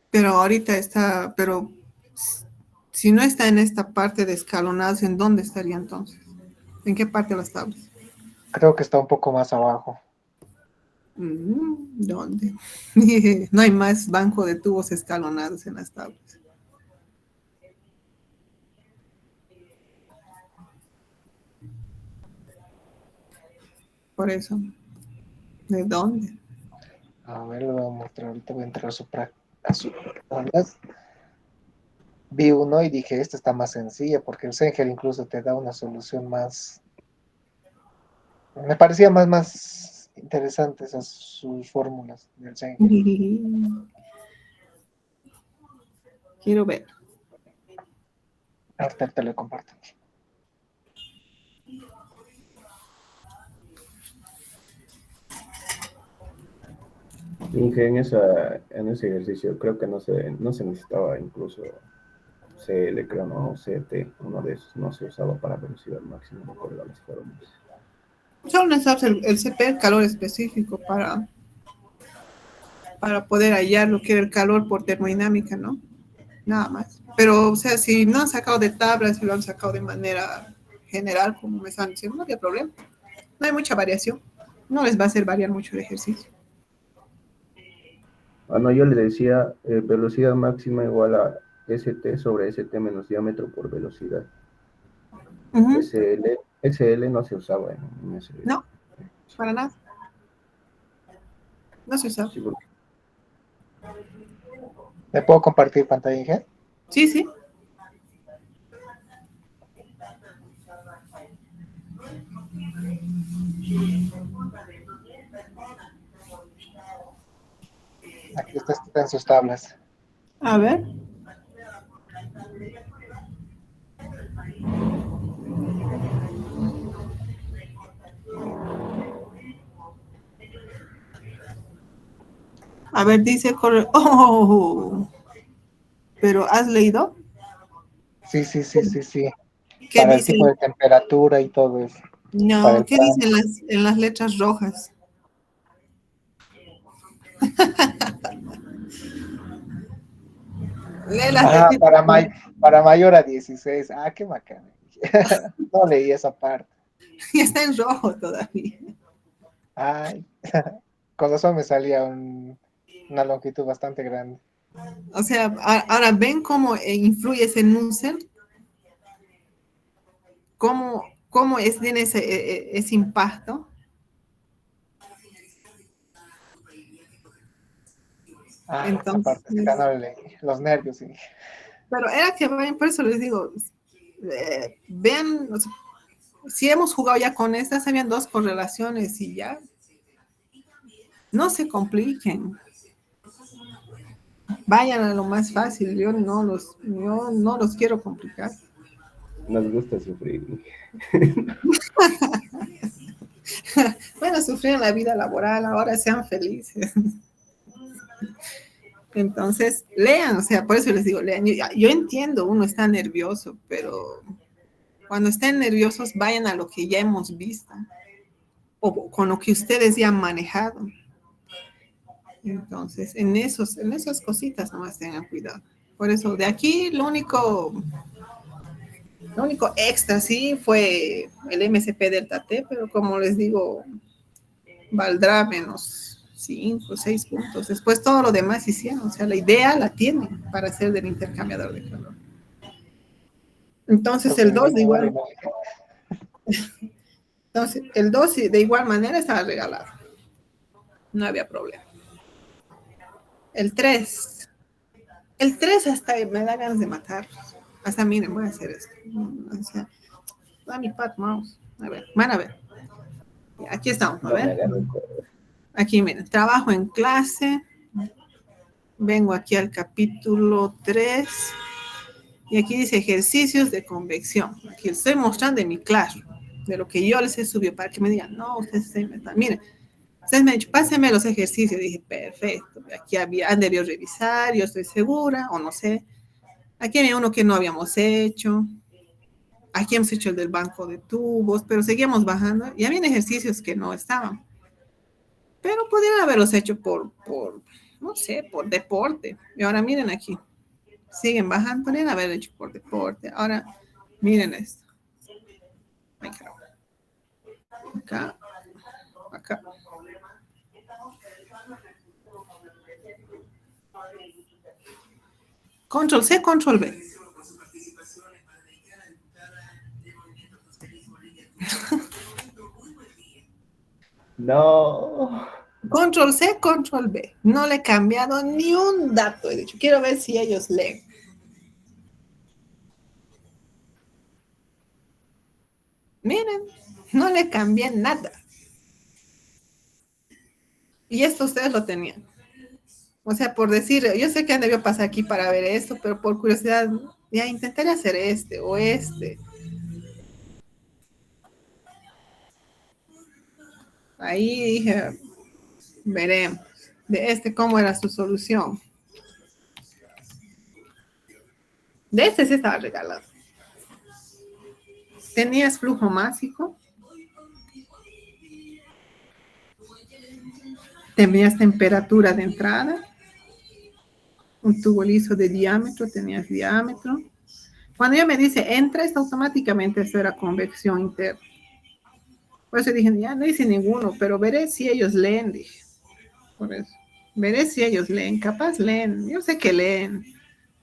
Pero ahorita está, pero si no está en esta parte de escalonados, ¿en dónde estaría entonces? ¿En qué parte de las tablas? Creo que está un poco más abajo. ¿Dónde? No hay más banco de tubos escalonados en las tablas. Por eso. ¿De dónde? A ver, lo voy a mostrar. Ahorita voy a entrar a sus tablas. Vi uno y dije, esta está más sencilla, porque el Sengel incluso te da una solución más... Me parecía más interesante esas sus fórmulas del Sengel. Quiero ver. Ahorita te lo comparto. Inge, en ese ejercicio creo que no se necesitaba incluso CL, creo, no, CT, uno de esos no se usaba para velocidad máxima, no recuerdo las fórmulas. Solo necesitamos el CP, el calor específico para poder hallar lo que era el calor por termodinámica, ¿no? Nada más. Pero, o sea, si no han sacado de tablas, si lo han sacado de manera general, como me están diciendo, no había problema. No hay mucha variación. No les va a hacer variar mucho el ejercicio. Ah, no, yo le decía velocidad máxima igual a ST sobre ST menos diámetro por velocidad. SL no se usaba en ese. No, para nada. No se usaba. Sí, porque ¿Me puedo compartir pantalla, Inge? Sí, sí. Aquí está en sus tablas. A ver. A ver, dice corre. ¡Oh! ¿Pero has leído? Sí. ¿Qué Para el dice? tipo de temperatura y todo eso. No, ¿qué dice en las letras rojas? Para mayor a 16. Ah, qué bacán. No leí esa parte. Y está en rojo todavía. Ay, con eso me salía una longitud bastante grande. O sea, ahora ven cómo influye ese Nusselt, cómo tiene ese impacto. Entonces, no leí. Los nervios, sí. Pero era que vayan, por eso les digo, vean, o sea, si hemos jugado ya con estas, habían 2 correlaciones y ya. No se compliquen. Vayan a lo más fácil, yo no los quiero complicar. nos gusta sufrir. Bueno, sufrir en la vida laboral, ahora sean felices. Entonces, lean, o sea, por eso les digo, lean. Yo entiendo, uno está nervioso, pero cuando estén nerviosos, vayan a lo que ya hemos visto o con lo que ustedes ya han manejado. Entonces, en esas cositas nomás tengan cuidado. Por eso, de aquí, lo único extra, sí, fue el MSP Delta T, pero como les digo, valdrá menos 5 o 6 puntos. Después todo lo demás hicieron, o sea, la idea la tienen para hacer del intercambiador de calor. Entonces, el 2 de igual. Entonces, el 2 de igual manera estaba regalado. No había problema. El 3 hasta me da ganas de matarlos. Hasta miren, voy a hacer esto. O sea, da mi pad mouse. A ver, van a ver. Aquí estamos, a ver. Aquí miren, trabajo en clase. Vengo aquí al capítulo 3. Y aquí dice ejercicios de convección. Aquí estoy mostrando en mi clase, de lo que yo les he subido, para que me digan, no, ustedes se inventan. Miren, ustedes me han dicho, pásenme los ejercicios. Dije, perfecto. Aquí han debido revisar, yo estoy segura, o no sé. Aquí había uno que no habíamos hecho. Aquí hemos hecho el del banco de tubos, pero seguíamos bajando. Y había ejercicios que no estaban. Pero podrían haberlos hecho por no sé, por deporte. Y ahora miren aquí. Siguen bajando, podrían haber hecho por deporte. Ahora, miren esto. Acá. Acá. Control C, Control B. No. Control C, Control B. No le he cambiado ni un dato. He dicho, quiero ver si ellos leen. Miren, no le cambié nada. Y esto ustedes lo tenían. O sea, por decir, yo sé que han debido pasar aquí para ver esto, pero por curiosidad, ya intentaré hacer este o este. Ahí dije, veremos. De este, ¿cómo era su solución? De este sí estaba regalado. Tenías flujo másico. Tenías temperatura de entrada. Un tubo liso de diámetro, tenías diámetro. Cuando ella me dice entra, es automáticamente eso era convección interna. Por eso dije, ya no hice ninguno, pero veré si ellos leen, dije. Por eso. Veré si ellos leen. Capaz leen. Yo sé que leen.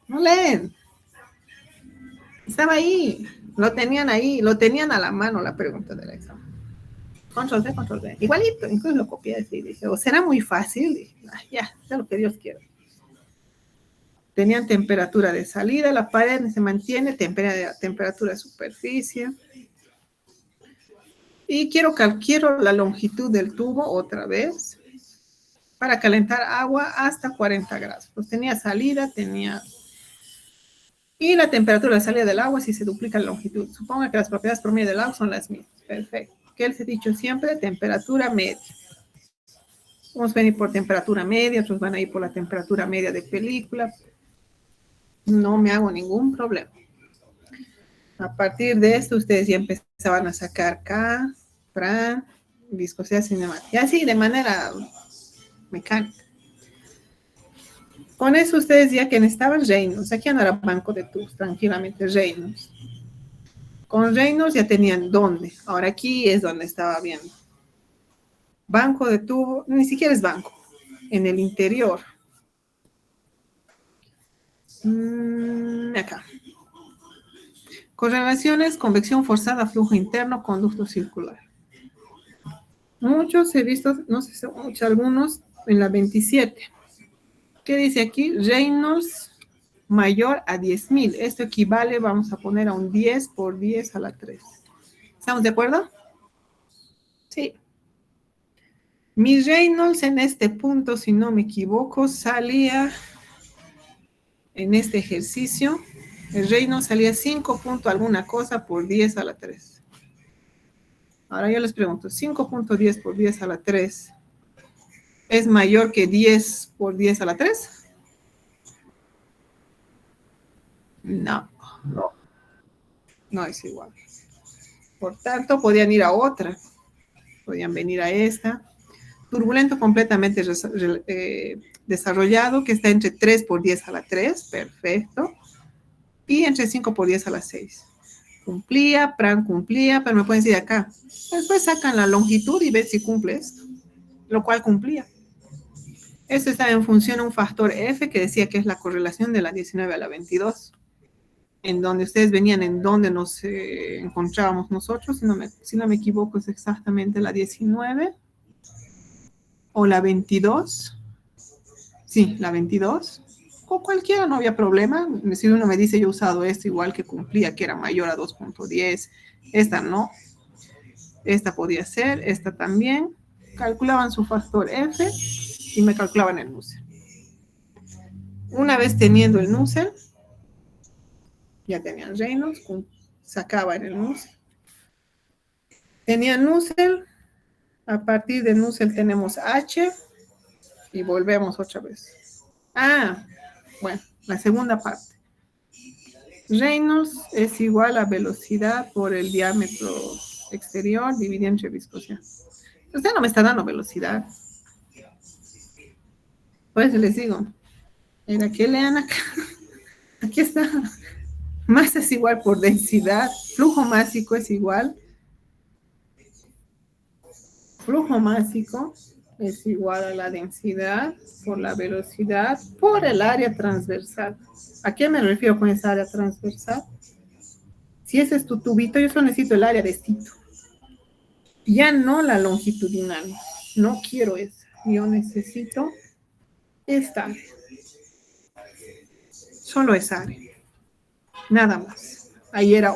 No leen. Estaba ahí. Lo tenían ahí. Lo tenían a la mano la pregunta del examen. Control C, Control V. Igualito. Incluso lo copié así. Dije, o será muy fácil. Dije, ya, es lo que Dios quiera. Tenían temperatura de salida. La pared se mantiene. Temperatura de superficie. Y quiero la longitud del tubo otra vez. Para calentar agua hasta 40 grados. Pues tenía salida, tenía... Y la temperatura de salida del agua si se duplica la longitud. Suponga que las propiedades promedio del agua son las mismas. Perfecto. Que les he dicho siempre, temperatura media. Vamos a venir por temperatura media, otros van a ir por la temperatura media de película. No me hago ningún problema. A partir de esto, ustedes ya empezaban a sacar K, PRA, viscosidad cinemática. Y así, de manera... mecánica. Con eso ustedes ya que necesitaban Reynolds, aquí no era banco de tubos, tranquilamente Reynolds. Con Reynolds ya tenían dónde. Ahora aquí es donde estaba viendo. Banco de tubo, ni siquiera es banco, en el interior. Acá. Correlaciones, convección forzada, flujo interno, conducto circular. Muchos he visto, no sé si muchos, algunos en la 27. ¿Qué dice aquí? Reynolds mayor a 10.000. Esto equivale, vamos a poner a un 10 por 10 a la 3. ¿Estamos de acuerdo? Sí. Mi Reynolds en este punto, si no me equivoco, salía en este ejercicio. El Reynolds salía 5 punto alguna cosa por 10 a la 3. Ahora yo les pregunto, 5.10 por 10 a la 3 ¿es mayor que 10 por 10 a la 3? No. No es igual. Por tanto, podían ir a otra. Podían venir a esta. Turbulento completamente desarrollado, que está entre 3 por 10 a la 3. Perfecto. Y entre 5 por 10 a la 6. Cumplía, PRAN cumplía, pero me pueden decir acá. Después sacan la longitud y ven si cumple esto. Lo cual cumplía. Esto está en función a un factor F que decía que es la correlación de la 19 a la 22. En donde ustedes venían en donde nos encontrábamos nosotros. Si no me equivoco, es exactamente la 19 o la 22. Sí, la 22. O cualquiera, no había problema. Si uno me dice yo he usado esto igual que cumplía, que era mayor a 2.10. Esta no. Esta podía ser, esta también. Calculaban su factor F y me calculaban el Nusselt. Una vez teniendo el Nusselt, ya tenían Reynolds, sacaban el Nusselt. Tenían Nusselt, a partir de Nusselt tenemos H y volvemos otra vez. Bueno, la segunda parte. Reynolds es igual a velocidad por el diámetro exterior dividido entre viscosidad. Usted no me está dando velocidad. Por eso les digo, mira, que lean acá. Aquí está. Masa es igual por densidad. Flujo másico es igual. Flujo másico es igual a la densidad por la velocidad por el área transversal. ¿A qué me refiero con esa área transversal? Si ese es tu tubito, yo solo necesito el área de estito. Ya no la longitudinal. No quiero esa. Yo necesito esta área. Solo esa área. Nada más. Ahí era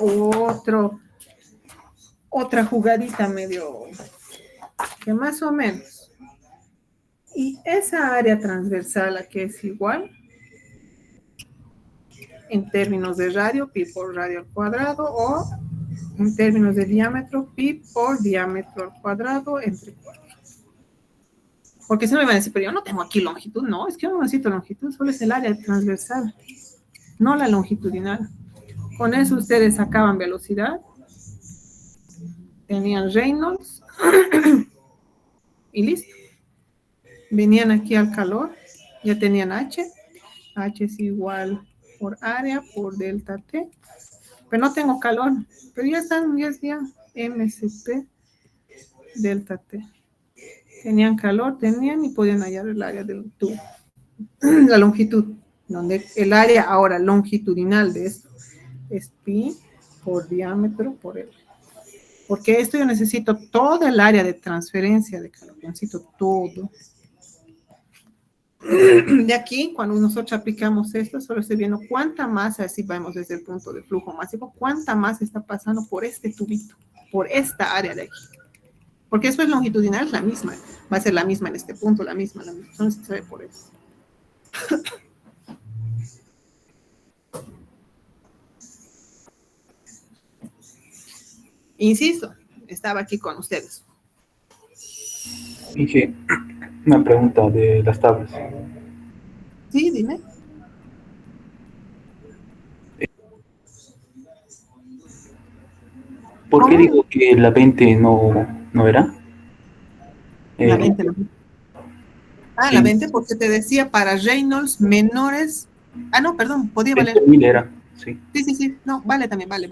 otra jugadita medio que más o menos. Y esa área transversal a que es igual en términos de radio, pi por radio al cuadrado, o en términos de diámetro, pi por diámetro al cuadrado entre 4. Porque si no me van a decir, pero yo no tengo aquí longitud. No, es que yo no necesito longitud, solo es el área transversal, no la longitudinal. Con eso ustedes sacaban velocidad, tenían Reynolds y listo. Venían aquí al calor, ya tenían H. H es igual por área por delta T. Pero no tengo calor, pero ya están, ya MCP delta T. Tenían calor, tenían y podían hallar el área del tubo. La longitud, donde el área ahora longitudinal de esto es pi por diámetro por L. Porque esto yo necesito toda el área de transferencia de calor, necesito todo. De aquí, cuando nosotros aplicamos esto, solo estoy viendo cuánta masa, así vemos desde el punto de flujo máximo, cuánta masa está pasando por este tubito, por esta área de aquí. Porque eso es longitudinal, es la misma, va a ser la misma en este punto, la misma, no se sabe por eso. Insisto, estaba aquí con ustedes. Inge, una pregunta de las tablas. Sí, dime. ¿Por qué digo que la 20 no era? La 20 no. La 20 porque te decía para Reynolds menores. No, perdón, podía valer. 20.000 era, sí. Sí. No, vale también, vale.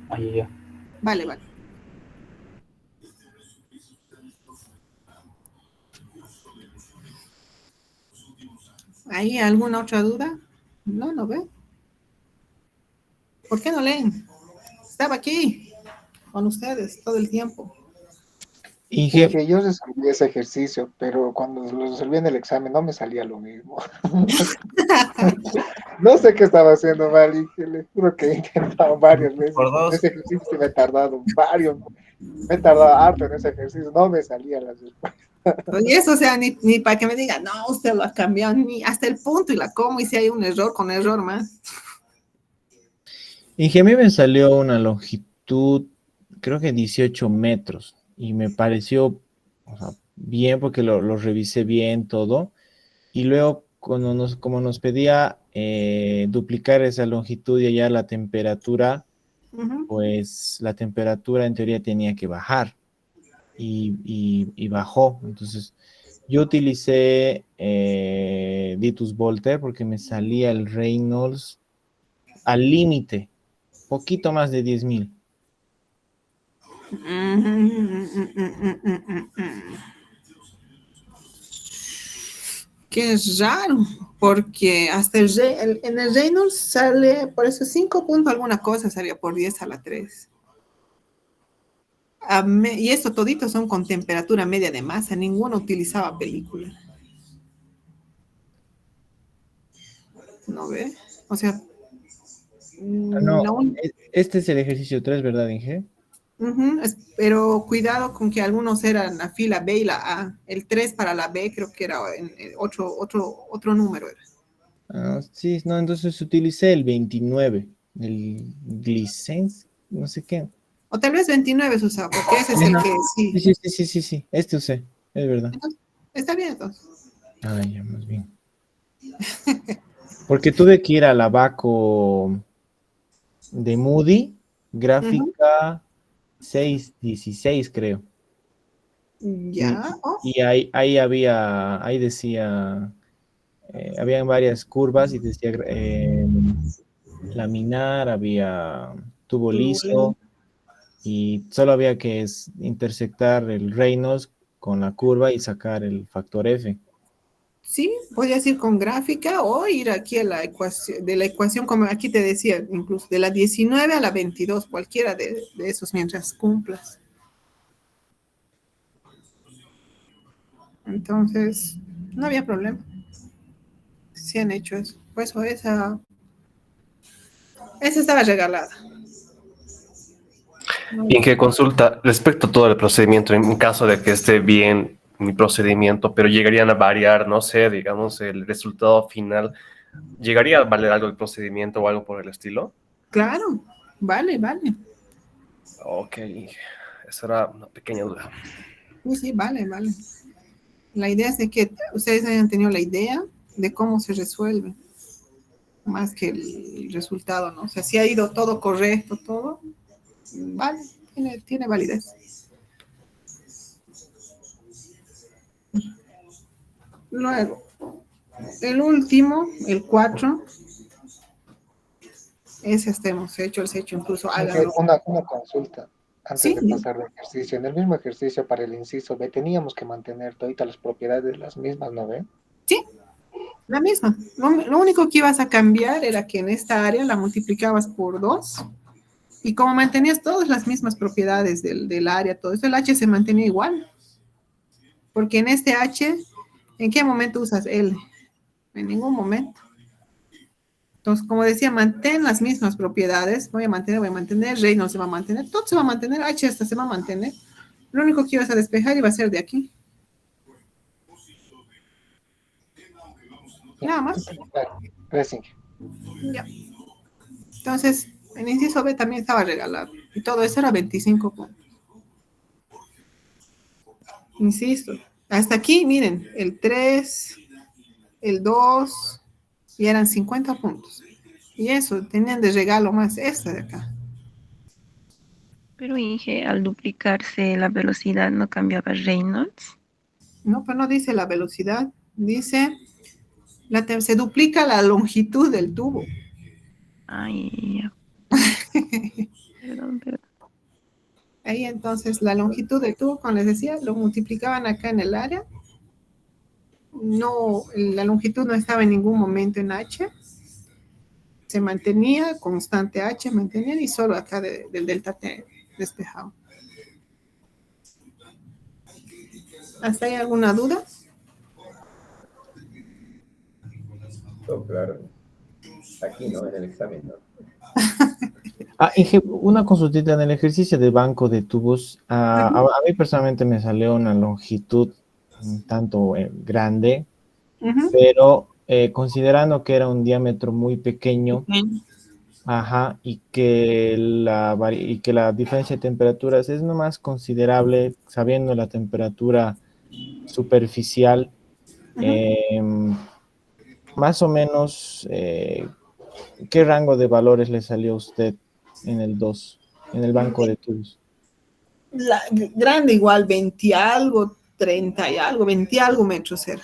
Ahí ya. Vale. ¿Hay alguna otra duda? No ve. ¿Por qué no leen? Estaba aquí con ustedes todo el tiempo. Inge, yo resolví ese ejercicio, pero cuando lo resolví en el examen no me salía lo mismo. No sé qué estaba haciendo mal, Inge, le juro que he intentado varias veces. Ese ejercicio sí me he tardado harto en ese ejercicio, no me salía la respuesta. Y eso, o sea, ni para que me digan, no, usted lo ha cambiado, ni hasta el punto y la coma, y si hay un error con error más. Inge, a mí me salió una longitud, creo que 18 metros, y me pareció, o sea, bien porque lo revisé bien todo, y luego como nos pedía duplicar esa longitud y hallar la temperatura, pues la temperatura en teoría tenía que bajar, y bajó. Entonces yo utilicé Ditus Voltaire porque me salía el Reynolds al límite, poquito más de 10.000. Qué raro, porque hasta en el Reynolds sale, por eso 5 puntos alguna cosa salía por 10 a la 3. Y esto todito son con temperatura media de masa, ninguno utilizaba película. ¿No ve? O sea, este es el ejercicio 3, ¿verdad, Inge? Pero cuidado con que algunos eran la fila B y la A. El 3 para la B creo que era otro número. Sí, no, entonces utilicé el 29, el Glicens, no sé qué. O tal vez 29 se usaba, porque ese es el que sí. Sí, este usé, es verdad. Entonces, está bien entonces. Ya más bien. Porque tuve que ir a la Baco de Moody, gráfica 616, creo. Ya. Y ahí decía, habían varias curvas y decía laminar, había tubo liso, y solo había que intersectar el Reynolds con la curva y sacar el factor F. Sí, podías ir con gráfica o ir aquí a la ecuación, como aquí te decía, incluso de la 19 a la 22, cualquiera de esos mientras cumplas. Entonces, no había problema. Sí han hecho eso. Pues esa estaba regalada. Y en qué consulta, respecto a todo el procedimiento, en caso de que esté bien mi procedimiento, pero llegarían a variar, no sé, digamos, el resultado final, ¿llegaría a valer algo el procedimiento o algo por el estilo? Claro, vale. Ok, esa era una pequeña duda. Sí, vale. La idea es de que ustedes hayan tenido la idea de cómo se resuelve, más que el resultado, ¿no? O sea, si ha ido todo correcto, todo, vale, tiene validez. Luego, el último, el 4, ese hemos hecho, incluso háganlo. Una consulta antes Sí, de pasar al ejercicio. En el mismo ejercicio para el inciso B teníamos que mantener todas las propiedades las mismas, ¿no ve? Sí, la misma. Lo único que ibas a cambiar era que en esta área la multiplicabas por 2 y como mantenías todas las mismas propiedades del área, todo esto, el H se mantenía igual. Porque en este H, ¿en qué momento usas L? En ningún momento. Entonces, como decía, mantén las mismas propiedades. Voy a mantener, Reynolds se va a mantener, todo se va a mantener, H esta se va a mantener. Lo único que ibas a despejar iba a ser de aquí. Nada más. Gracias. Ya. Entonces, el inciso B también estaba regalado. Y todo eso era 25 puntos. Insisto. Hasta aquí, miren, el 3, el 2, y eran 50 puntos. Y eso, tenían de regalo más esta de acá. Pero Inge, al duplicarse la velocidad, ¿no cambiaba Reynolds? No, pero no dice la velocidad. Dice, se duplica la longitud del tubo. Ay, ya. Perdón. Ahí entonces la longitud del tubo, como les decía, lo multiplicaban acá en el área. No, la longitud no estaba en ningún momento en H. Se mantenía, constante H, mantenían y solo acá del delta T despejado. ¿Hasta ahí alguna duda? Todo claro. Aquí no, en el examen no. Inge, una consultita en el ejercicio de banco de tubos. A mí personalmente me salió una longitud un tanto grande, pero considerando que era un diámetro muy pequeño, y que la diferencia de temperaturas es nomás considerable, sabiendo la temperatura superficial, más o menos, ¿qué rango de valores le salió a usted en el 2, en el banco de tubos? La grande igual, 20 y algo, 30 y algo, 20 y algo metros era.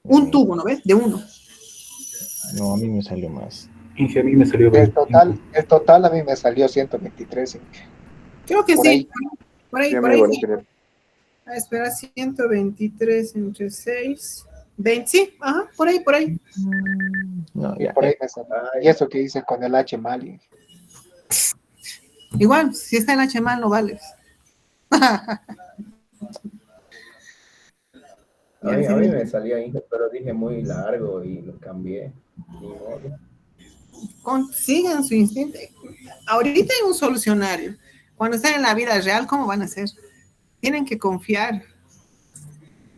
Un tubo, ¿no ves? De uno. No, a mí me salió más. Inge, a mí me salió El total a mí me salió 123. Creo que por sí. Ahí. Por ahí. Espera, 123 entre 6. 20, sí, ajá, por ahí. No, y por ahí me salió. Y eso que hice con el H mal. Igual, si está el H mal, no vales. A mí me salía Inge, pero dije muy largo y lo cambié. Ni modo. Consigan su instinto. Ahorita hay un solucionario. Cuando están en la vida real, ¿cómo van a hacer? Tienen que confiar.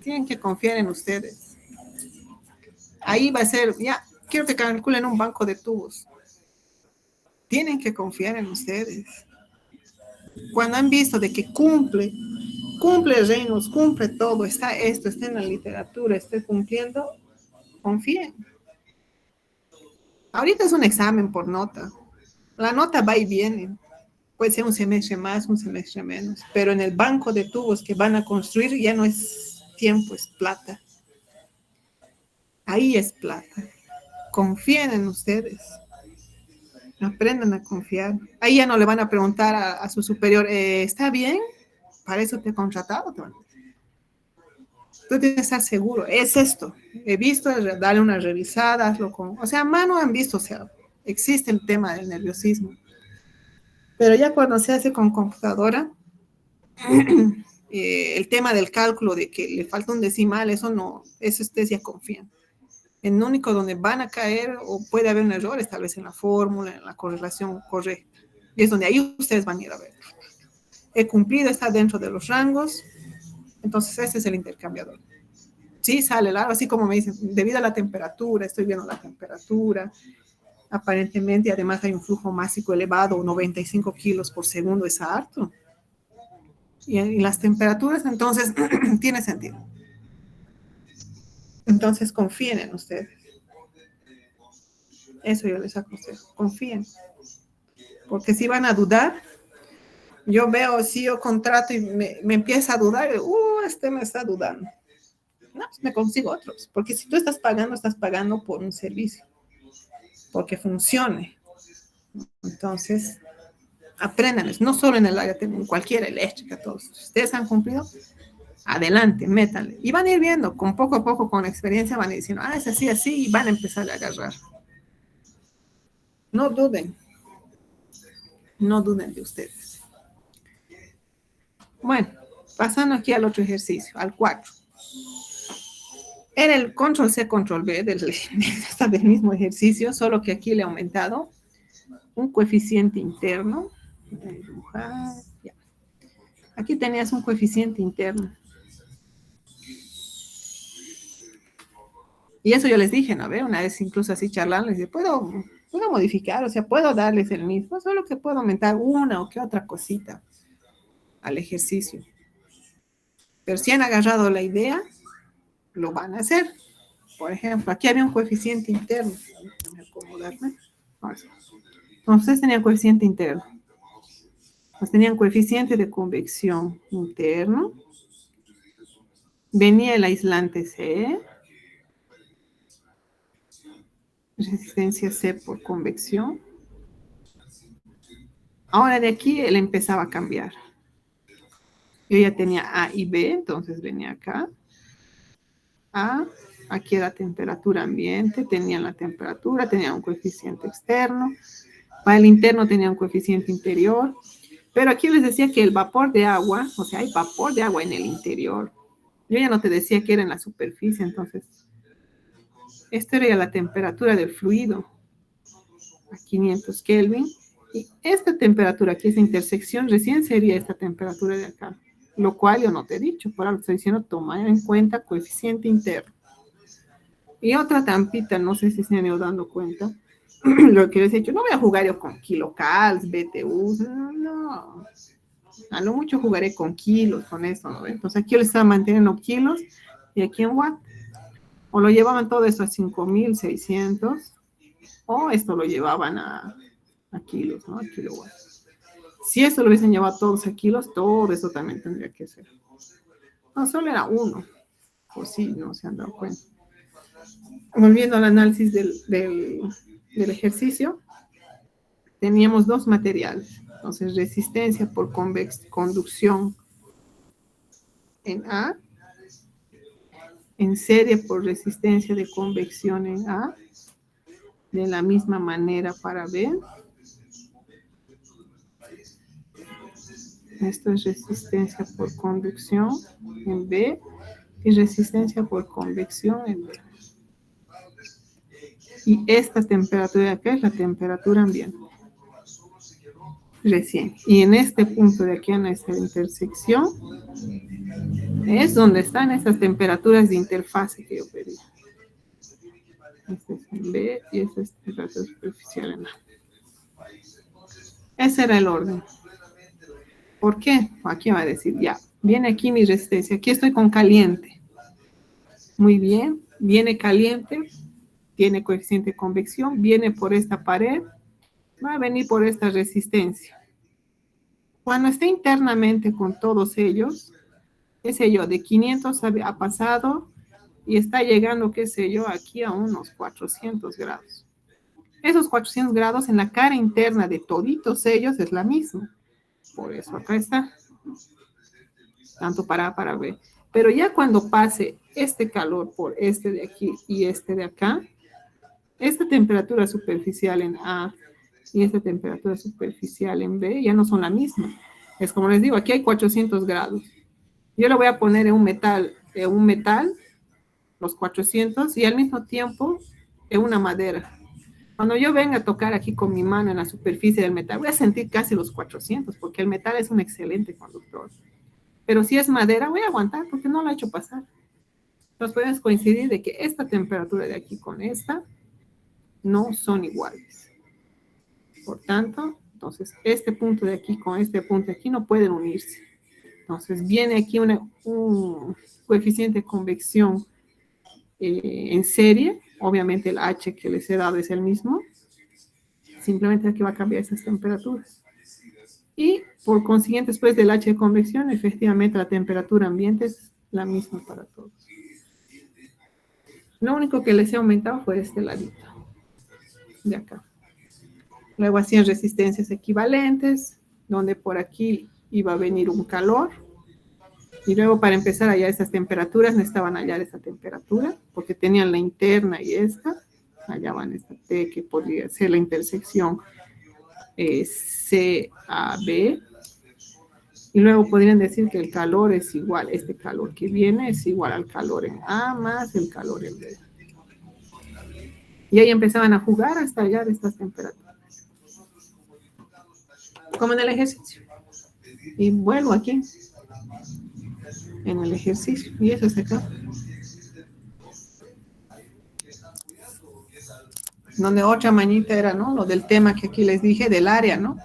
Tienen que confiar en ustedes. Ahí va a ser, ya, quiero que calculen un banco de tubos. Tienen que confiar en ustedes. Cuando han visto de que cumple Reynolds, cumple todo, está en la literatura, está cumpliendo, confíen. Ahorita es un examen por nota. La nota va y viene. Puede ser un semestre más, un semestre menos. Pero en el banco de tubos que van a construir ya no es tiempo, es plata. Ahí es plata. Confíen en ustedes. Aprendan a confiar. Ahí ya no le van a preguntar a su superior, ¿está bien? Para eso te he contratado. Tú tienes que estar seguro. Es esto. He visto, dale una revisada, hazlo con... O sea, mano han visto, o sea, existe el tema del nerviosismo. Pero ya cuando se hace con computadora, el tema del cálculo de que le falta un decimal, eso ustedes ya confían. En lo único donde van a caer o puede haber un error es tal vez en la fórmula, en la correlación correcta. Y es donde ahí ustedes van a ir a ver. He cumplido, está dentro de los rangos. Entonces ese es el intercambiador. Sí, sale largo, así como me dicen, debido a la temperatura, estoy viendo la temperatura. Aparentemente, además hay un flujo másico elevado, 95 kilos por segundo, es harto. y las temperaturas, entonces tiene sentido. Entonces confíen en ustedes. Eso yo les aconsejo, confíen. Porque si van a dudar, yo veo, si yo contrato y me empieza a dudar, este me está dudando. No, pues me consigo otros. Porque si tú estás pagando por un servicio. Porque funcione. Entonces, aprendan, no solo en el área técnica, en cualquier eléctrica, todos. Si ustedes han cumplido, adelante, métanle. Y van a ir viendo, con poco a poco, con la experiencia, van a ir diciendo, es así, así, y van a empezar a agarrar. No duden. No duden de ustedes. Bueno, pasando aquí al otro ejercicio, al 4. Era el control C, control V del mismo ejercicio, solo que aquí le he aumentado un coeficiente interno. Aquí tenías un coeficiente interno. Y eso yo les dije, ¿no? Una vez incluso así charlando, les dije, puedo modificar, o sea, puedo darles el mismo, solo que puedo aumentar una o que otra cosita al ejercicio. Pero si han agarrado la idea, lo van a hacer. Por ejemplo, aquí había un coeficiente interno. Déjame acomodarme. Entonces tenían coeficiente interno. Pues tenían coeficiente de convección interno. Venía el aislante C. Resistencia C por convección. Ahora de aquí él empezaba a cambiar. Yo ya tenía A y B, entonces venía acá. A, aquí era temperatura ambiente, tenían la temperatura, tenían un coeficiente externo. Para el interno tenía un coeficiente interior. Pero aquí les decía que el vapor de agua, o sea, hay vapor de agua en el interior. Yo ya no te decía que era en la superficie, entonces. Esta era la temperatura del fluido, a 500 Kelvin. Y esta temperatura aquí, esa intersección, recién sería esta temperatura de acá. Lo cual yo no te he dicho, por algo estoy diciendo, toma en cuenta coeficiente interno. Y otra tampita, no sé si se han ido dando cuenta, lo que les he dicho, no voy a jugar yo con kilocals, BTUs, no. A lo mucho jugaré con kilos, con esto, ¿no? Entonces aquí yo les estaba manteniendo kilos, y aquí en watt. O lo llevaban todo eso a 5.600, o esto lo llevaban a kilos, ¿no? A kilowatts. Si esto lo hubiesen llevado todos a kilos, todo eso también tendría que ser. No, solo era uno. O sí, no se han dado cuenta. Volviendo al análisis del ejercicio, teníamos dos materiales. Entonces, resistencia por conducción en A, en serie por resistencia de convección en A, de la misma manera para B. Esto es resistencia por conducción en B y resistencia por convección en B. Y esta temperatura de acá es la temperatura ambiente. Recién. Y en este punto de aquí, en esta intersección, es donde están esas temperaturas de interfase que yo pedí. Este es en B y esta es temperatura superficial en A. Ese era el orden. ¿Por qué? Aquí va a decir, ya, viene aquí mi resistencia. Aquí estoy con caliente. Muy bien, viene caliente, tiene coeficiente de convección, viene por esta pared, va a venir por esta resistencia. Cuando esté internamente con todos ellos, qué sé yo, de 500 ha pasado y está llegando, qué sé yo, aquí a unos 400 grados. Esos 400 grados en la cara interna de toditos ellos es la misma. Por eso acá está. Tanto para A para B. Pero ya cuando pase este calor por este de aquí y este de acá, esta temperatura superficial en A y esta temperatura superficial en B ya no son la misma. Es como les digo, aquí hay 400 grados. Yo le voy a poner en un metal, los 400, y al mismo tiempo en una madera. Cuando yo venga a tocar aquí con mi mano en la superficie del metal, voy a sentir casi los 400, porque el metal es un excelente conductor. Pero si es madera, voy a aguantar, porque no lo he hecho pasar. Entonces podemos coincidir de que esta temperatura de aquí con esta no son iguales. Por tanto, entonces este punto de aquí con este punto de aquí no pueden unirse. Entonces viene aquí un coeficiente de convección en serie. Obviamente el H que les he dado es el mismo. Simplemente aquí va a cambiar esas temperaturas. Y por consiguiente, después del H de convección, efectivamente la temperatura ambiente es la misma para todos. Lo único que les he aumentado fue este ladito de acá. Luego hacían resistencias equivalentes, donde por aquí iba a venir un calor. Y luego para empezar a hallar esas temperaturas, necesitaban hallar esa temperatura, porque tenían la interna y esta. Hallaban esta T que podría ser la intersección CAB. Y luego podrían decir que el calor es igual, este calor que viene es igual al calor en A más el calor en B. Y ahí empezaban a jugar hasta hallar estas temperaturas. Como en el ejercicio. Y vuelvo aquí. En el ejercicio. Y eso es acá. Donde otra mañita era, ¿no? Lo del tema que aquí les dije, del área, ¿no?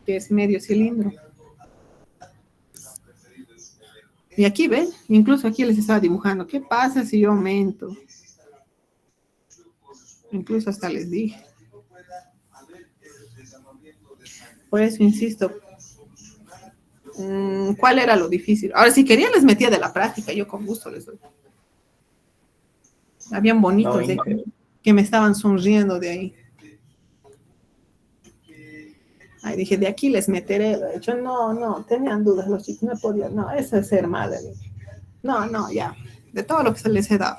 Que es medio cilindro. Y aquí, ¿ven? Incluso aquí les estaba dibujando. ¿Qué pasa si yo aumento? Incluso hasta les dije. Por eso insisto. ¿Cuál era lo difícil? Ahora, si querían les metía de la práctica. Yo con gusto les doy. Habían bonitos que me estaban sonriendo de ahí. Ahí dije, de aquí les meteré. De hecho, no, tenían dudas los chicos, no podían, no, eso es ser madre. No, ya, de todo lo que se les he dado.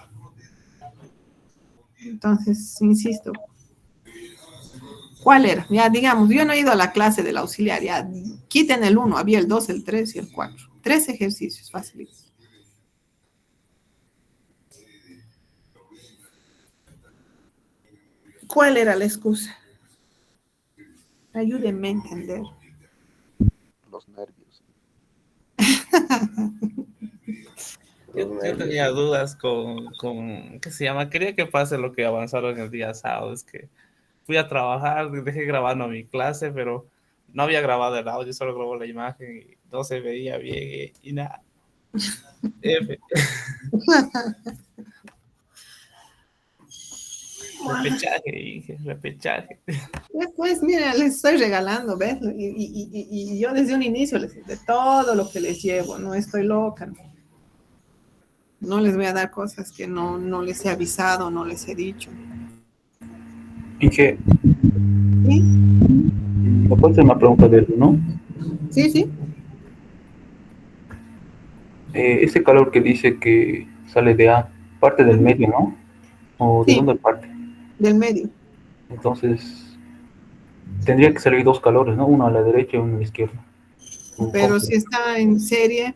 Entonces, insisto, ¿cuál era? Ya, digamos, yo no he ido a la clase del auxiliar, ya, quiten el 1, había el 2, el 3 y el 4. 3 ejercicios fáciles. ¿Cuál era la excusa? Ayúdenme a entender. Los nervios. Yo tenía dudas con, ¿qué se llama? Quería que pase lo que avanzaron el día sábado. Es que fui a trabajar, dejé grabando mi clase, pero no había grabado el audio, solo grabó la imagen y no se veía bien y nada. Repechaje. Pues mira, les estoy regalando, ¿ves? Y yo desde un inicio les de todo lo que les llevo, no estoy loca. No les voy a dar cosas que no les he avisado, no les he dicho. Inge, ¿Sí? ¿me puedes hacer una pregunta de eso, no? Sí. Ese calor que dice que sale de A, parte del medio, ¿no? ¿O de dónde parte? Del medio. Entonces, tendría que salir dos calores, ¿no? Uno a la derecha y uno a la izquierda. Pero si está en serie,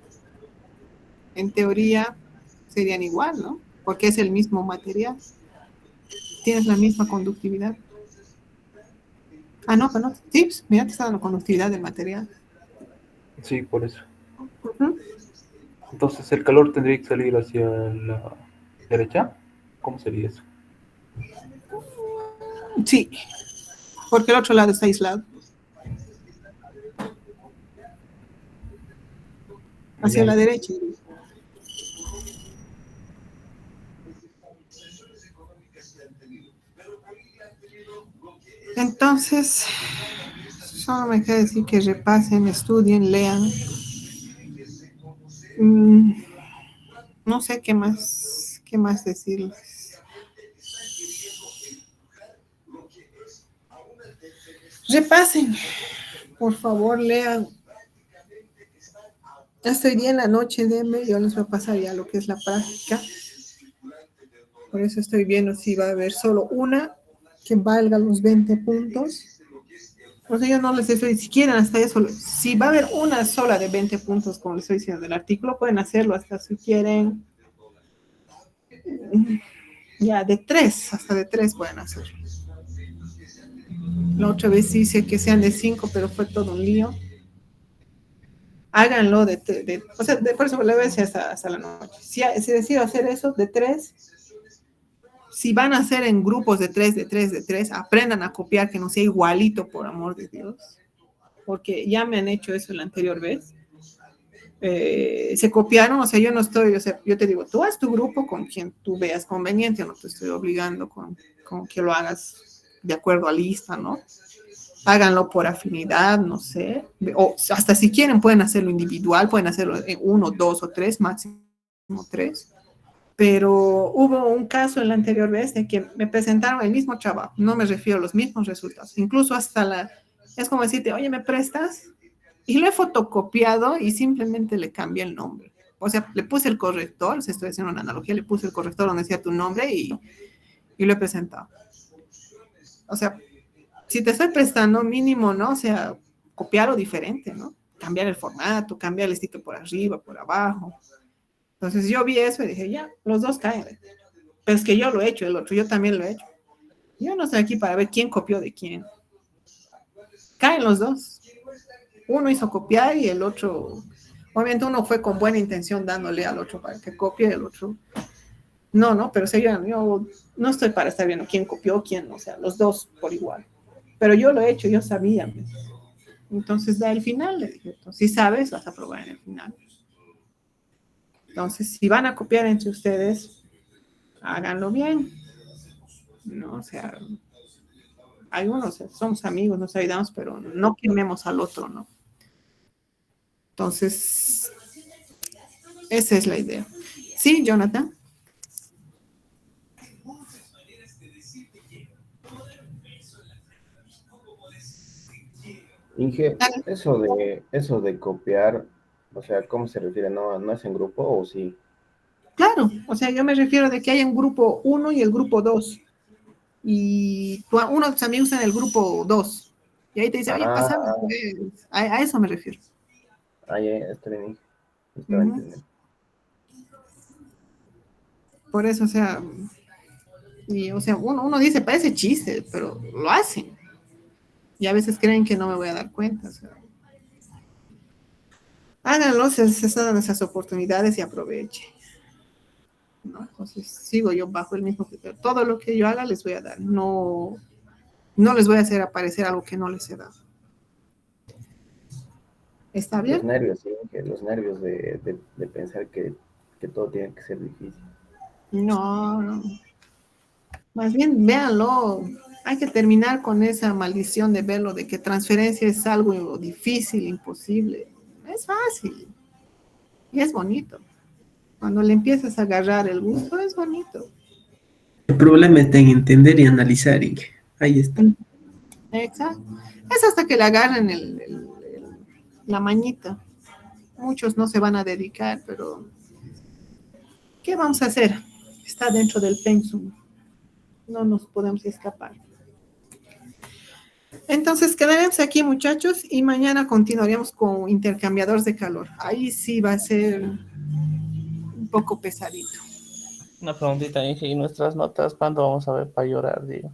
en teoría, serían igual, ¿no? Porque es el mismo material. Tienes la misma conductividad. No. Sí, mira, te está dando conductividad del material. Sí, por eso. Entonces, ¿el calor tendría que salir hacia la derecha? ¿Cómo sería eso? Sí, porque el otro lado está aislado. Hacia la derecha. Entonces, solo me queda decir que repasen, estudien, lean. No sé qué más decirles. Repasen, por favor, lean. Hasta hoy día en la noche, yo les voy a pasar ya lo que es la práctica. Por eso estoy viendo si va a haber solo una que valga los 20 puntos. O sea, yo no les estoy, si quieren hasta eso, si va a haber una sola de 20 puntos, como les estoy diciendo del artículo, pueden hacerlo hasta si quieren. Ya, hasta de 3 pueden hacerlo. La otra vez hice que sean de 5, pero fue todo un lío. Háganlo por eso le voy a decir hasta la noche. Si decido hacer eso, de 3, si van a hacer en grupos de 3, aprendan a copiar, que no sea igualito, por amor de Dios. porque ya me han hecho eso la anterior vez. Se copiaron, o sea, yo no estoy, o sea, yo te digo, tú haz tu grupo con quien tú veas conveniente, no te estoy obligando con que lo hagas de acuerdo a lista, ¿no? Háganlo por afinidad, no sé, o hasta si quieren pueden hacerlo individual, pueden hacerlo en 1, 2 o 3, máximo 3, pero hubo un caso en la anterior vez de que me presentaron el mismo trabajo, no me refiero a los mismos resultados, incluso hasta es como decirte, oye, ¿me prestas? Y lo he fotocopiado y simplemente le cambié el nombre. O sea, le puse el corrector, si estoy haciendo una analogía, le puse el corrector donde decía tu nombre y lo he presentado. O sea, si te estoy prestando mínimo, ¿no? O sea, copiarlo diferente, ¿no? Cambiar el formato, cambiar el estilo por arriba, por abajo. Entonces yo vi eso y dije, ya, los dos caen. Pero es que yo lo he hecho, el otro, yo también lo he hecho. Yo no estoy aquí para ver quién copió de quién. Caen los dos. Uno hizo copiar y el otro, obviamente uno fue con buena intención dándole al otro para que copie, el otro no, pero o sea, yo no estoy para estar viendo quién copió, quién no, o sea, los dos por igual. Pero yo lo he hecho, yo sabía. Entonces, da el final, le dije, si sabes, vas a probar en el final. Entonces, si van a copiar entre ustedes, háganlo bien, ¿no? O sea, algunos somos amigos, nos ayudamos, pero no quememos al otro, ¿no? Entonces, esa es la idea. Sí, Jonathan. Inge, eso de copiar, o sea, ¿cómo se refiere? ¿No es en grupo o sí? Claro, o sea, yo me refiero de que hay un grupo 1 y el grupo 2. Y uno de tus amigos en el grupo 2. Y ahí te dice, oye, pásame. A eso me refiero. Está bien, estaba entendiendo. Por eso, o sea, uno dice, parece chiste, pero lo hacen. Y a veces creen que no me voy a dar cuenta. O sea, háganlo, se dan esas oportunidades y aprovechen. ¿No? Entonces, sigo yo bajo el mismo criterio. Todo lo que yo haga les voy a dar. No les voy a hacer aparecer algo que no les he dado. ¿Está bien? Los nervios, sí, los nervios de pensar que todo tiene que ser difícil. No. Más bien, véanlo. Hay que terminar con esa maldición de verlo, de que transferencia es algo difícil, imposible. Es fácil. Y es bonito. Cuando le empiezas a agarrar el gusto, es bonito. El problema está en entender y analizar, Inge. Ahí está. Exacto. Es hasta que le agarren la mañita. Muchos no se van a dedicar, pero ¿qué vamos a hacer? Está dentro del pensum. No nos podemos escapar. Entonces quedaremos aquí, muchachos, y mañana continuaremos con intercambiadores de calor. Ahí sí va a ser un poco pesadito. Una preguntita, Inge, ¿y nuestras notas cuándo vamos a ver para llorar, digo?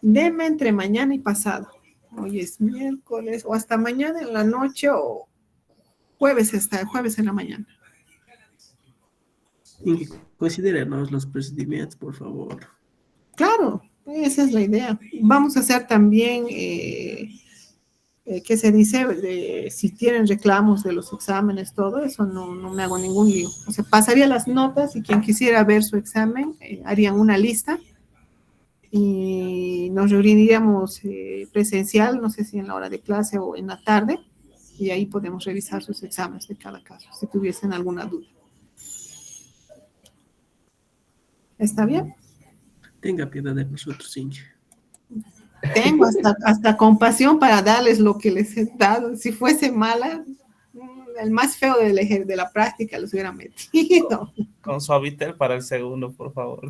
Deme entre mañana y pasado. Hoy es miércoles, o hasta mañana en la noche, o jueves en la mañana. Inge, considéranos los procedimientos, por favor. Claro, esa es la idea. Vamos a hacer también, ¿qué se dice? Si tienen reclamos de los exámenes, todo eso, no me hago ningún lío. O sea, pasaría las notas y quien quisiera ver su examen, harían una lista y nos reuniríamos presencial, no sé si en la hora de clase o en la tarde, y ahí podemos revisar sus exámenes de cada caso, si tuviesen alguna duda. ¿Está bien? Tenga piedad de nosotros, Inge. Tengo hasta compasión para darles lo que les he dado. Si fuese mala, el más feo de la práctica los hubiera metido. Con Suavitel para el segundo, por favor.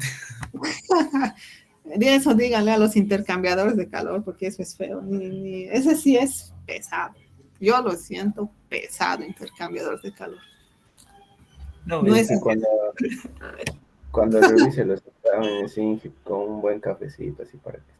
De eso díganle a los intercambiadores de calor, porque eso es feo. Ese sí es pesado. Yo lo siento pesado, intercambiadores de calor. No es cuando revise los exámenes, Inge, con un buen cafecito, así para que